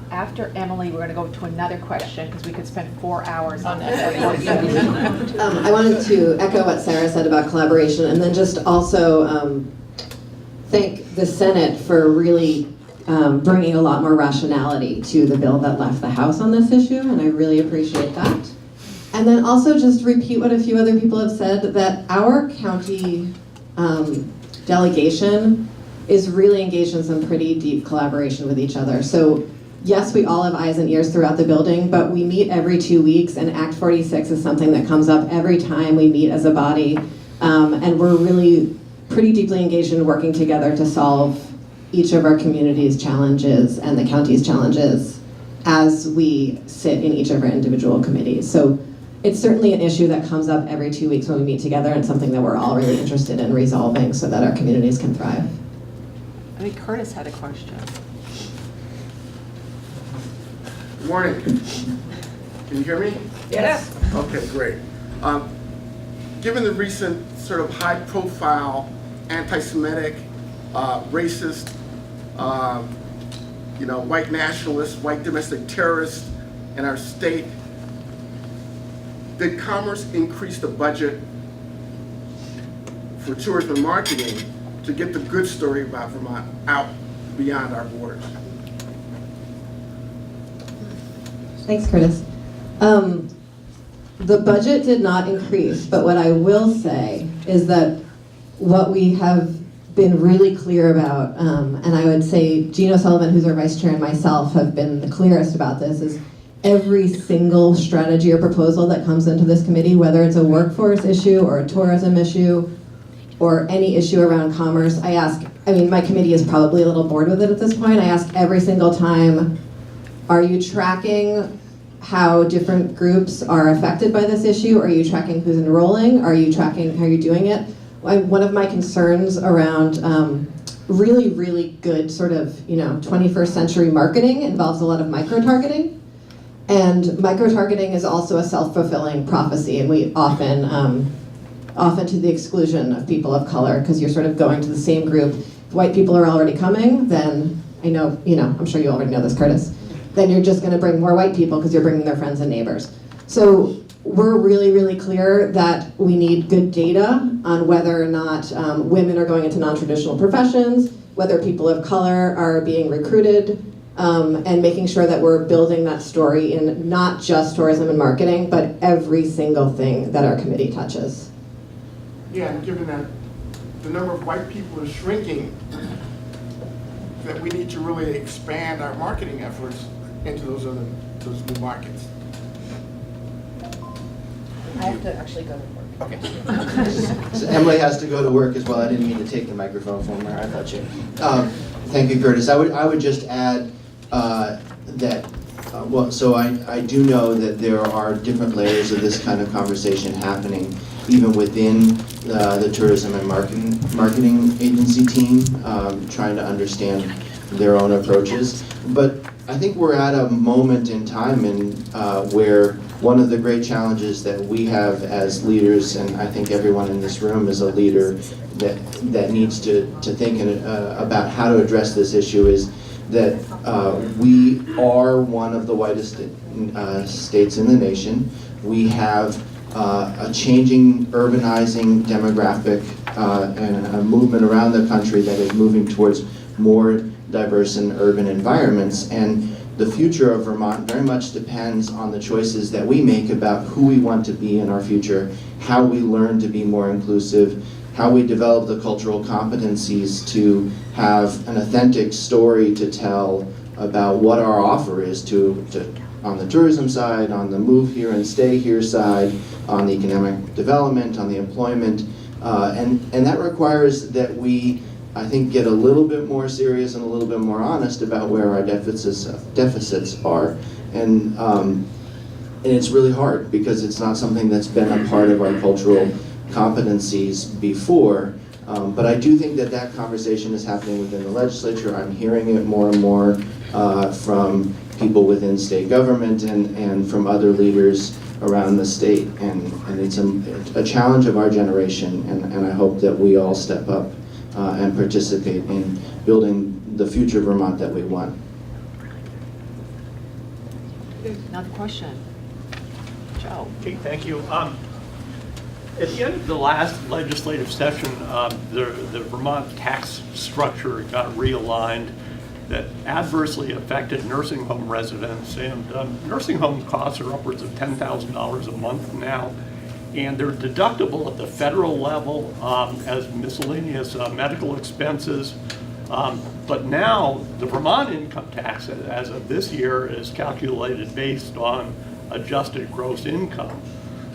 [SPEAKER 12] After Emilie, we're going to go to another question because we could spend 4 hours on that.
[SPEAKER 6] I wanted to echo what Sara said about collaboration, and then just also thank the Senate for really bringing a lot more rationality to the bill that left the House on this issue, and I really appreciate that. And then also just repeat what a few other people have said, that our county delegation is really engaged in some pretty deep collaboration with each other. So yes, we all have eyes and ears throughout the building, but we meet every 2 weeks, and Act 46 is something that comes up every time we meet as a body, and we're really pretty deeply engaged in working together to solve each of our community's challenges and the county's challenges as we sit in each of our individual committees. So it's certainly an issue that comes up every 2 weeks when we meet together, and something that we're all really interested in resolving so that our communities can thrive.
[SPEAKER 12] I think Curtis had a question.
[SPEAKER 14] Good morning. Can you hear me?
[SPEAKER 12] Yes.
[SPEAKER 14] Okay, great. Given the recent sort of high-profile anti-Semitic, racist, white nationalists, white domestic terrorists in our state, did Commerce increase the budget for tourism and marketing to get the good story about Vermont out beyond our borders?
[SPEAKER 6] Thanks, Curtis. The budget did not increase, but what I will say is that what we have been really clear about, and I would say Gina Sullivan, who's our vice chair, and myself have been the clearest about this, is every single strategy or proposal that comes into this committee, whether it's a workforce issue or a tourism issue or any issue around commerce, my committee is probably a little bored with it at this point. I ask every single time, are you tracking how different groups are affected by this issue? Are you tracking who's enrolling? Are you tracking how you're doing it? One of my concerns around really, really good sort of 21st century marketing involves a lot of micro-targeting. And micro-targeting is also a self-fulfilling prophecy, and we often to the exclusion of people of color, because you're sort of going to the same group. If white people are already coming, then I'm sure you already know this, Curtis, then you're just gonna bring more white people because you're bringing their friends and neighbors. So we're really, really clear that we need good data on whether or not women are going into non-traditional professions, whether people of color are being recruited, and making sure that we're building that story in not just tourism and marketing, but every single thing that our committee touches.
[SPEAKER 14] Yeah, and given that the number of white people is shrinking, that we need to really expand our marketing efforts into those new markets.
[SPEAKER 5] I have to actually go to work.
[SPEAKER 14] Okay.
[SPEAKER 4] So Emilie has to go to work as well. I didn't mean to take the microphone from her. I thought you. Thank you, Curtis. I would just add that. So I do know that there are different layers of this kind of conversation happening, even within the tourism and marketing agency team, trying to understand their own approaches. But I think we're at a moment in time where one of the great challenges that we have as leaders, and I think everyone in this room is a leader that needs to think about how to address this issue, is that we are one of the whitest states in the nation. We have a changing, urbanizing demographic and a movement around the country that is moving towards more diverse and urban environments. And the future of Vermont very much depends on the choices that we make about who we want to be in our future, how we learn to be more inclusive, how we develop the cultural competencies to have an authentic story to tell about what our offer is on the tourism side, on the move here and stay here side, on the economic development, on the employment, and that requires that we, I think, get a little bit more serious and a little bit more honest about where our deficits are, and it's really hard because it's not something that's been a part of our cultural competencies before. But I do think that conversation is happening within the legislature. I'm hearing it more and more from people within state government and from other leaders around the state. And it's a challenge of our generation, and I hope that we all step up and participate in building the future Vermont that we want.
[SPEAKER 12] Another question. Joe.
[SPEAKER 15] Okay, thank you. At the end of the last legislative session, the Vermont tax structure got realigned that adversely affected nursing home residents, and nursing home costs are upwards of $10,000 a month now, and they're deductible at the federal level as miscellaneous medical expenses. But now the Vermont income tax, as of this year, is calculated based on adjusted gross income.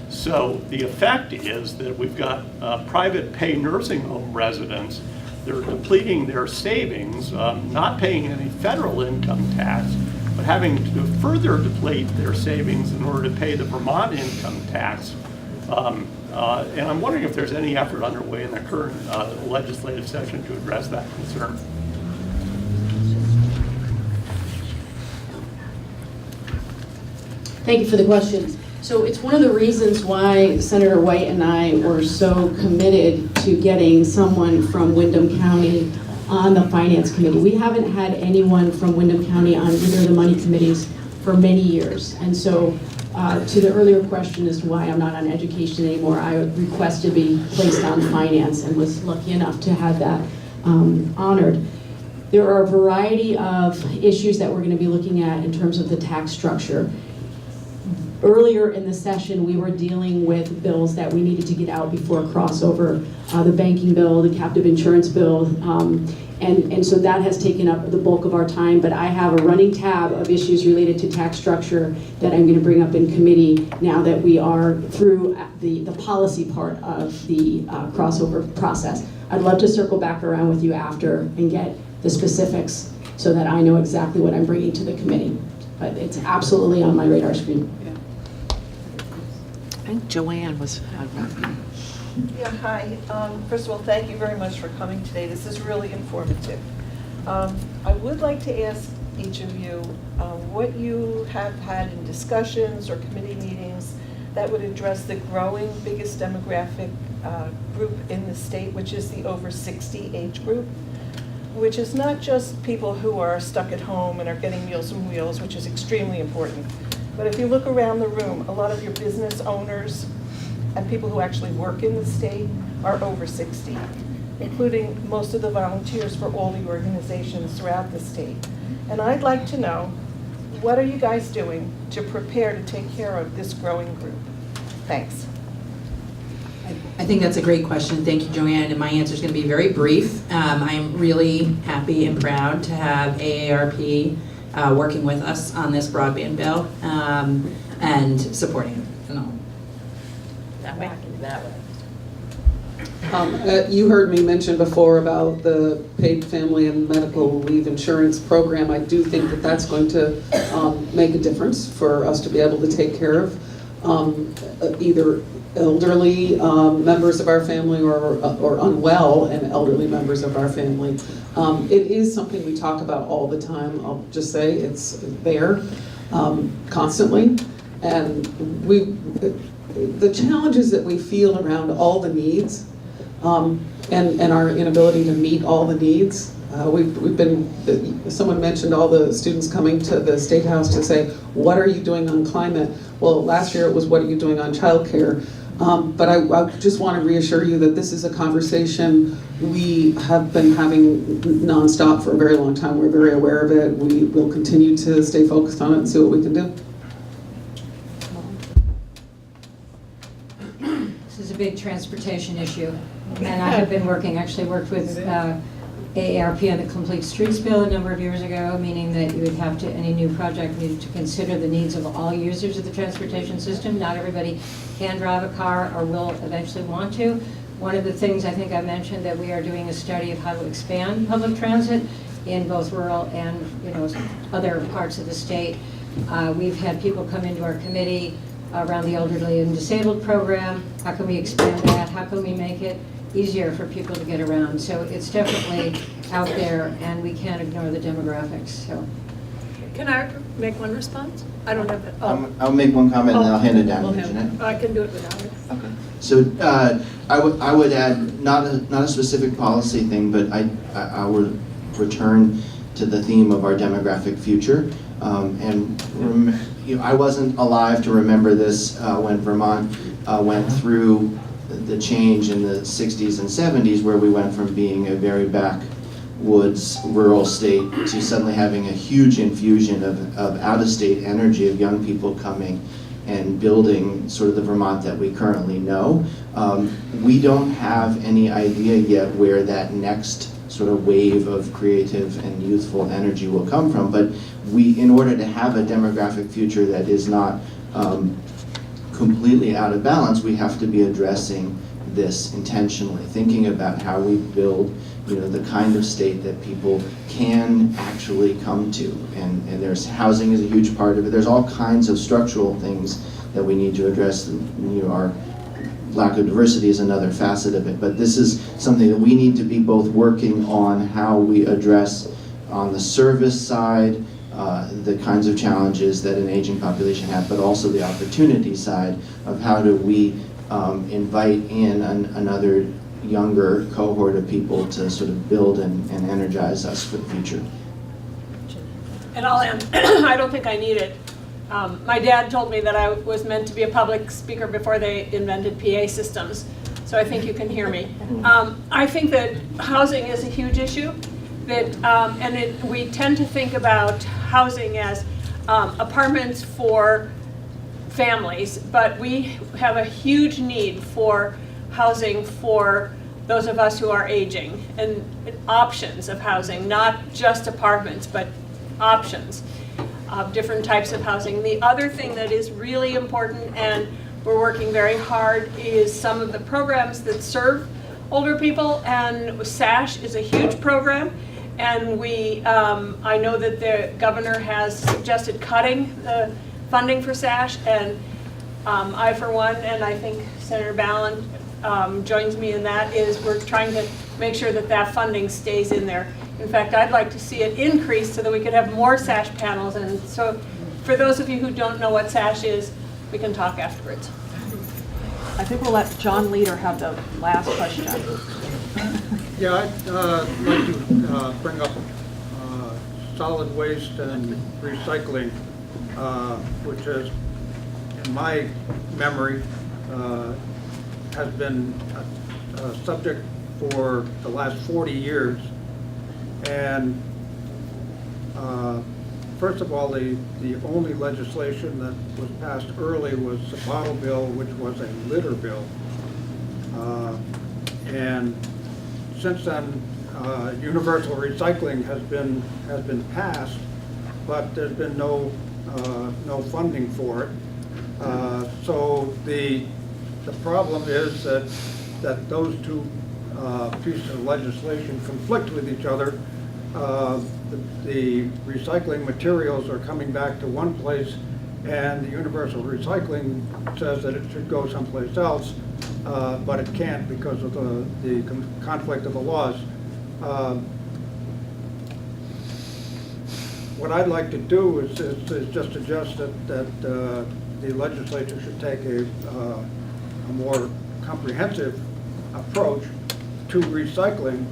[SPEAKER 15] So the effect is that we've got private pay nursing home residents. They're depleting their savings, not paying any federal income tax, but having to further deplete their savings in order to pay the Vermont income tax. And I'm wondering if there's any effort underway in the current legislative session to address that concern.
[SPEAKER 10] Thank you for the question. So it's one of the reasons why Senator White and I were so committed to getting someone from Windham County on the Finance Committee. We haven't had anyone from Windham County on either of the money committees for many years. And so to the earlier question as to why I'm not on education anymore, I requested to be placed on finance and was lucky enough to have that honored. There are a variety of issues that we're going to be looking at in terms of the tax structure. Earlier in the session, we were dealing with bills that we needed to get out before crossover, the banking bill, the captive insurance bill, and so that has taken up the bulk of our time, but I have a running tab of issues related to tax structure that I'm going to bring up in committee now that we are through the policy part of the crossover process. I'd love to circle back around with you after and get the specifics so that I know exactly what I'm bringing to the committee, but it's absolutely on my radar screen.
[SPEAKER 12] I think Joanne was.
[SPEAKER 16] Yeah, hi. First of all, thank you very much for coming today. This is really informative. I would like to ask each of you what you have had in discussions or committee meetings that would address the growing biggest demographic group in the state, which is the over 60 age group, which is not just people who are stuck at home and are getting Meals on Wheels, which is extremely important. But if you look around the room, a lot of your business owners and people who actually work in the state are over 60, including most of the volunteers for all the organizations throughout the state. And I'd like to know, what are you guys doing to prepare to take care of this growing group? Thanks.
[SPEAKER 9] I think that's a great question. Thank you, Joanne. And my answer is going to be very brief. I am really happy and proud to have AARP working with us on this broadband bill and supporting it. That way.
[SPEAKER 7] You heard me mention before about the paid family and medical leave insurance program. I do think that that's going to make a difference for us to be able to take care of either elderly members of our family or unwell and elderly members of our family. It is something we talk about all the time. I'll just say it's there constantly. And the challenges that we feel around all the needs and our inability to meet all the needs. Someone mentioned all the students coming to the State House to say, what are you doing on climate? Well, last year it was, what are you doing on childcare? But I just want to reassure you that this is a conversation we have been having nonstop for a very long time. We're very aware of it. We will continue to stay focused on it and see what we can do.
[SPEAKER 3] This is a big transportation issue, and I have been worked with AARP on the Complete Streets Bill a number of years ago, meaning that you would have to, any new project needed to consider the needs of all users of the transportation system. Not everybody can drive a car or will eventually want to. One of the things I think I mentioned that we are doing a study of how to expand public transit in both rural and other parts of the state. We've had people come into our committee around the elderly and disabled program. How can we expand that? How can we make it easier for people to get around? So it's definitely out there, and we can't ignore the demographics. So,
[SPEAKER 12] Can I
[SPEAKER 11] make one response? I don't have that.
[SPEAKER 4] I'll make one comment and then I'll hand it down
[SPEAKER 11] We'll
[SPEAKER 4] to
[SPEAKER 11] have-
[SPEAKER 4] Jeanette.
[SPEAKER 11] I can do it without it.
[SPEAKER 4] Okay. So I would add, not a specific policy thing, but I would return to the theme of our demographic future. I wasn't alive to remember this when Vermont went through the change in the 60s and 70s, where we went from being a very backwoods rural state to suddenly having a huge infusion of out-of-state energy, of young people coming and building sort of the Vermont that we currently know. We don't have any idea yet where that next sort of wave of creative and youthful energy will come from, but in order to have a demographic future that is not completely out of balance, we have to be addressing this intentionally, thinking about how we build, the kind of state that people can actually come to. And there's housing is a huge part of it. There's all kinds of structural things that we need to address. Our lack of diversity is another facet of it. But this is something that we need to be both working on how we address on the service side, the kinds of challenges that an aging population have, but also the opportunity side of how do we invite in another younger cohort of people to sort of build and energize us for the future.
[SPEAKER 11] And I'll end. I don't think I need it. My dad told me that I was meant to be a public speaker before they invented PA systems, so I think you can hear me. I think that housing is a huge issue, we tend to think about housing as apartments for families, but we have a huge need for housing for those of us who are aging, and options of housing, not just apartments, but options of different types of housing. The other thing that is really important, and we're working very hard, is some of the programs that serve older people, and SASH is a huge program, and I know that the governor has suggested cutting the funding for SASH, and I, for one, and I think Senator Balint joins me in that, is we're trying to make sure that that funding stays in there. In fact, I'd like to see it increase so that we could have more SASH panels. And so for those of you who don't know what SASH is, we can talk afterwards.
[SPEAKER 12] I think we'll let John Leader have the last question.
[SPEAKER 17] Yeah, I'd like to bring up solid waste and recycling, which is, in my memory, has been a subject for the last 40 years. And first of all, the only legislation that was passed early was the bottle bill, which was a litter bill. And since then, universal recycling has been passed, but there's been no funding for it. So the problem is that those two pieces of legislation conflict with each other. The recycling materials are coming back to one place, and the universal recycling says that it should go someplace else, but it can't because of the conflict of the laws. What I'd like to do is just suggest that the legislature should take a more comprehensive approach to recycling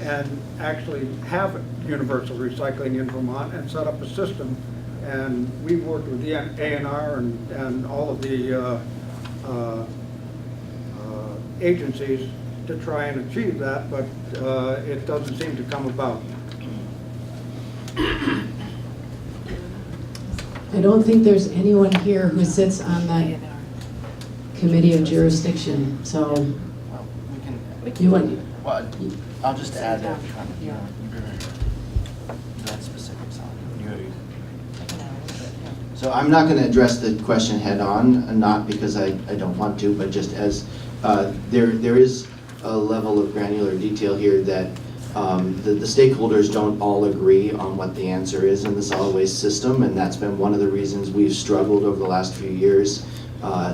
[SPEAKER 17] and actually have universal recycling in Vermont and set up a system. And we've worked with the A&R and all of the agencies to try and achieve that, but it doesn't seem to come about.
[SPEAKER 10] I don't think there's anyone here who sits on that committee of jurisdiction, so you want.
[SPEAKER 4] Well, I'll just add that. That specifics on. So I'm not going to address the question head on, not because I don't want to, but just as there is a level of granular detail here that the stakeholders don't all agree on what the answer is in the solid waste system, and that's been one of the reasons we've struggled over the last few years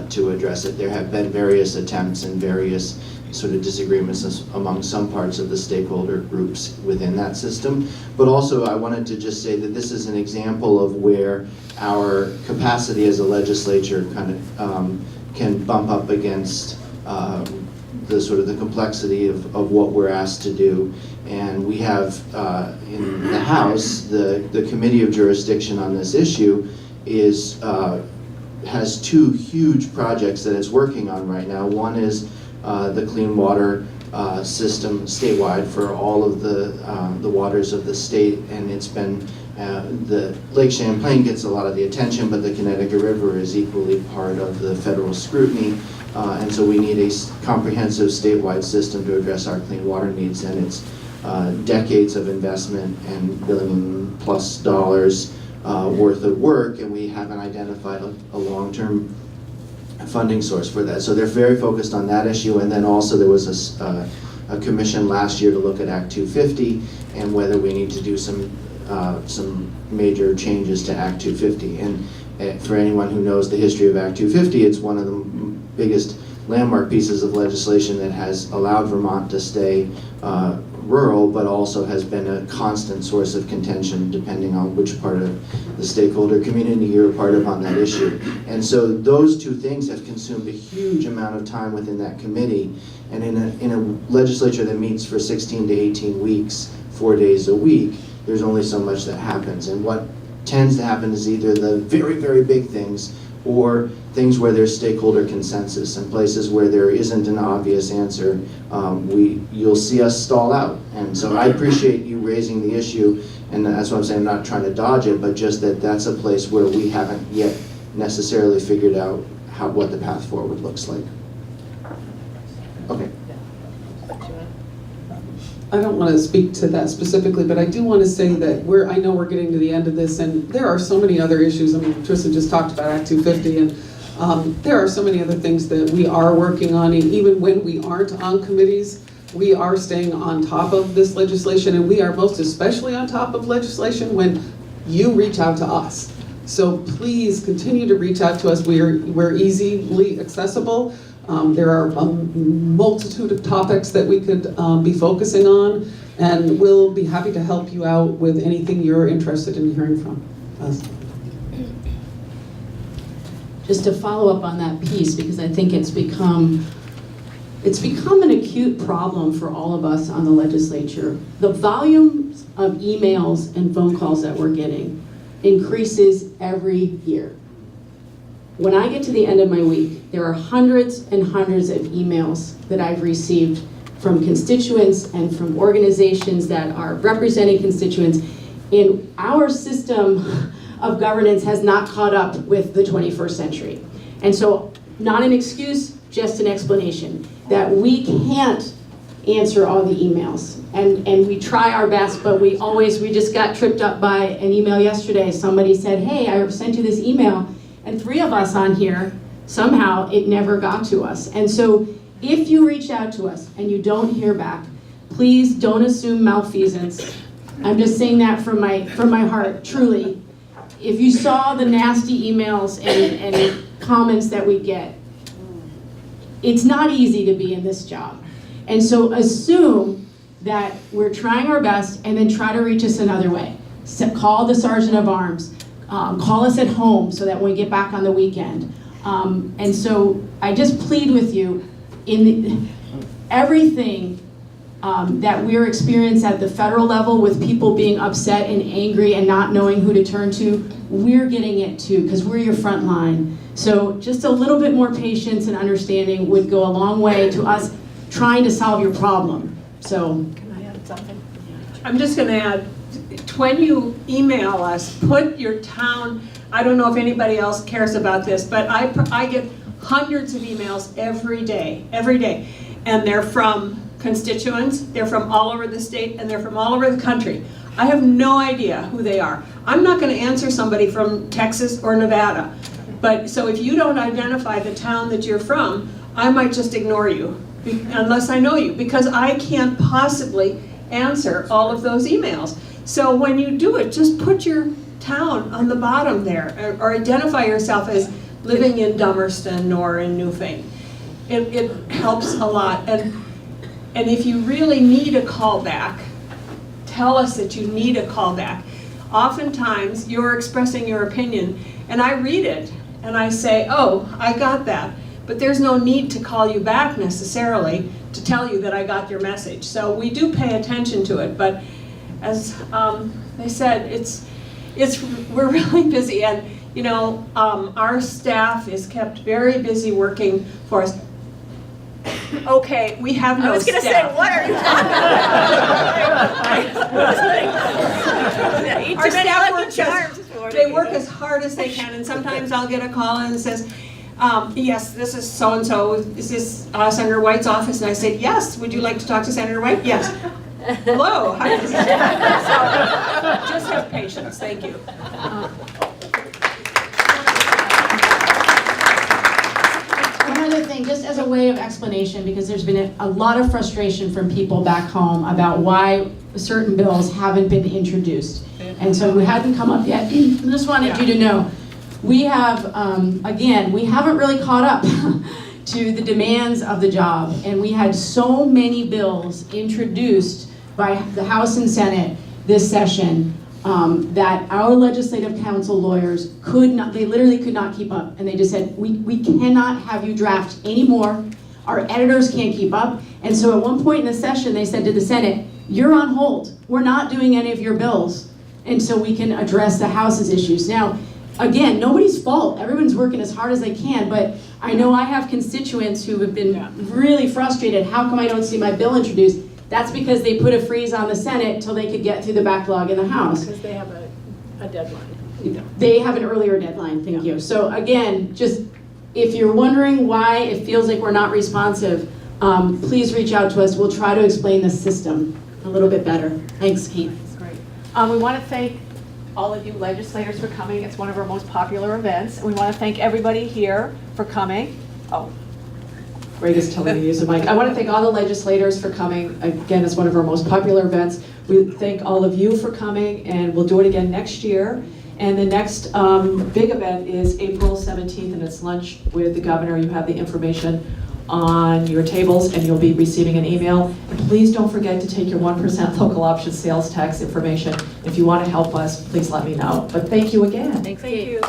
[SPEAKER 4] to address it. There have been various attempts and various sort of disagreements among some parts of the stakeholder groups within that system. But also I wanted to just say that this is an example of where our capacity as a legislature kind of can bump up against the sort of the complexity of what we're asked to do. And we have in the House, the Committee of Jurisdiction on this issue is has two huge projects that it's working on right now. One is the clean water system statewide for all of the waters of the state, and it's been the Lake Champlain gets a lot of the attention, but the Connecticut River is equally part of the federal scrutiny, and so we need a comprehensive statewide system to address our clean water needs, and it's decades of investment and $1 billion+ worth of work, and we haven't identified a long-term funding source for that. So they're very focused on that issue, and then also there was a commission last year to look at Act 250 and whether we need to do some major changes to Act 250. And for anyone who knows the history of Act 250, it's one of the biggest landmark pieces of legislation that has allowed Vermont to stay rural, but also has been a constant source of contention depending on which part of the stakeholder community you're a part of on that issue. And so those two things have consumed a huge amount of time within that committee. And in a legislature that meets for 16 to 18 weeks, 4 days a week, there's only so much that happens. And what tends to happen is either the very, very big things or things where there's stakeholder consensus, and places where there isn't an obvious answer, you'll see us stall out. And so I appreciate you raising the issue, and that's what I'm saying, I'm not trying to dodge it, but just that that's a place where we haven't yet necessarily figured out what the path forward looks like. Okay.
[SPEAKER 7] I don't want to speak to that specifically, but I do want to say that I know we're getting to the end of this, and there are so many other issues. I mean, Tristan just talked about Act 250, and there are so many other things that we are working on, and even when we aren't on committees, we are staying on top of this legislation, and we are most especially on top of legislation when you reach out to us. So please continue to reach out to us. We're easily accessible. There are a multitude of topics that we could be focusing on, and we'll be happy to help you out with anything you're interested in hearing from us.
[SPEAKER 10] Just to follow up on that piece, because I think it's become an acute problem for all of us on the legislature. The volumes of emails and phone calls that we're getting increases every year. When I get to the end of my week, there are hundreds and hundreds of emails that I've received from constituents and from organizations that are representing constituents. And our system of governance has not caught up with the 21st century. And so, not an excuse, just an explanation that we can't answer all the emails. And we try our best, but we just got tripped up by an email yesterday. Somebody said, hey, I sent you this email. And 3 of us on here, somehow it never got to us. And so if you reach out to us and you don't hear back, please don't assume malfeasance. I'm just saying that from my heart, truly. If you saw the nasty emails and comments that we get, it's not easy to be in this job. And so assume that we're trying our best, and then try to reach us another way. So call the Sergeant of Arms. Call us at home so that when we get back on the weekend. And so I just plead with you, everything that we're experiencing at the federal level with people being upset and angry and not knowing who to turn to, we're getting it too, because we're your front line. So just a little bit more patience and understanding would go a long way to us trying to solve your problem. So.
[SPEAKER 11] Can I add something? I'm just going to add, when you email us, put your town, I don't know if anybody else cares about this, but I get hundreds of emails every day, and they're from constituents, they're from all over the state, and they're from all over the country. I have no idea who they are. I'm not going to answer somebody from Texas or Nevada, but so if you don't identify the town that you're from, I might just ignore you, unless I know you, because I can't possibly answer all of those emails. So when you do it, just put your town on the bottom there, or identify yourself as living in Dummerston or in Newfane. It helps a lot. And if you really need a callback, tell us that you need a callback. Oftentimes, you're expressing your opinion, and I read it, and I say, oh, I got that. But there's no need to call you back necessarily to tell you that I got your message. So we do pay attention to it, but as they said, we're really busy, and you know, our staff is kept very busy working for us. Okay, we have no staff.
[SPEAKER 12] I was going to say, what are you talking about?
[SPEAKER 11] Our staff they work as hard as they can, and sometimes I'll get a call and it says, yes, this is so-and-so, is this Senator White's office? And I say, yes, would you like to talk to Senator White? Yes. Hello, how is it? So, just have patience, thank you.
[SPEAKER 10] One other thing, just as a way of explanation, because there's been a lot of frustration from people back home about why certain bills haven't been introduced. And so we hadn't come up yet. I just wanted you to know, we have, again, we haven't really caught up to the demands of the job. And we had so many bills introduced by the House and Senate this session that our legislative council lawyers could not, they literally could not keep up. And they just said, we cannot have you draft anymore. Our editors can't keep up. And so at one point in the session, they said to the Senate, you're on hold. We're not doing any of your bills. And so we can address the House's issues. Now, again, nobody's fault. Everyone's working as hard as they can, but I know I have constituents who have been really frustrated. How come I don't see my bill introduced? That's because they put a freeze on the Senate until they could get through the backlog in the House.
[SPEAKER 11] Because they have a deadline.
[SPEAKER 10] They have an earlier deadline, thank you. So again, just if you're wondering why it feels like we're not responsive, please reach out to us. We'll try to explain the system a little bit better. Thanks, Keith.
[SPEAKER 12] That's great. We want to thank all of you legislators for coming. It's one of our most popular events. And we want to thank everybody here for coming. Oh.
[SPEAKER 2] Greg is telling me to use the mic. I want to thank all the legislators for coming. Again, it's one of our most popular events. We thank all of you for coming, and we'll do it again next year. And the next big event is April 17th, and it's lunch with the governor. You have the information on your tables, and you'll be receiving an email. And please don't forget to take your 1% local option sales tax information. If you want to help us, please let me know. But thank you again.
[SPEAKER 12] Thank you.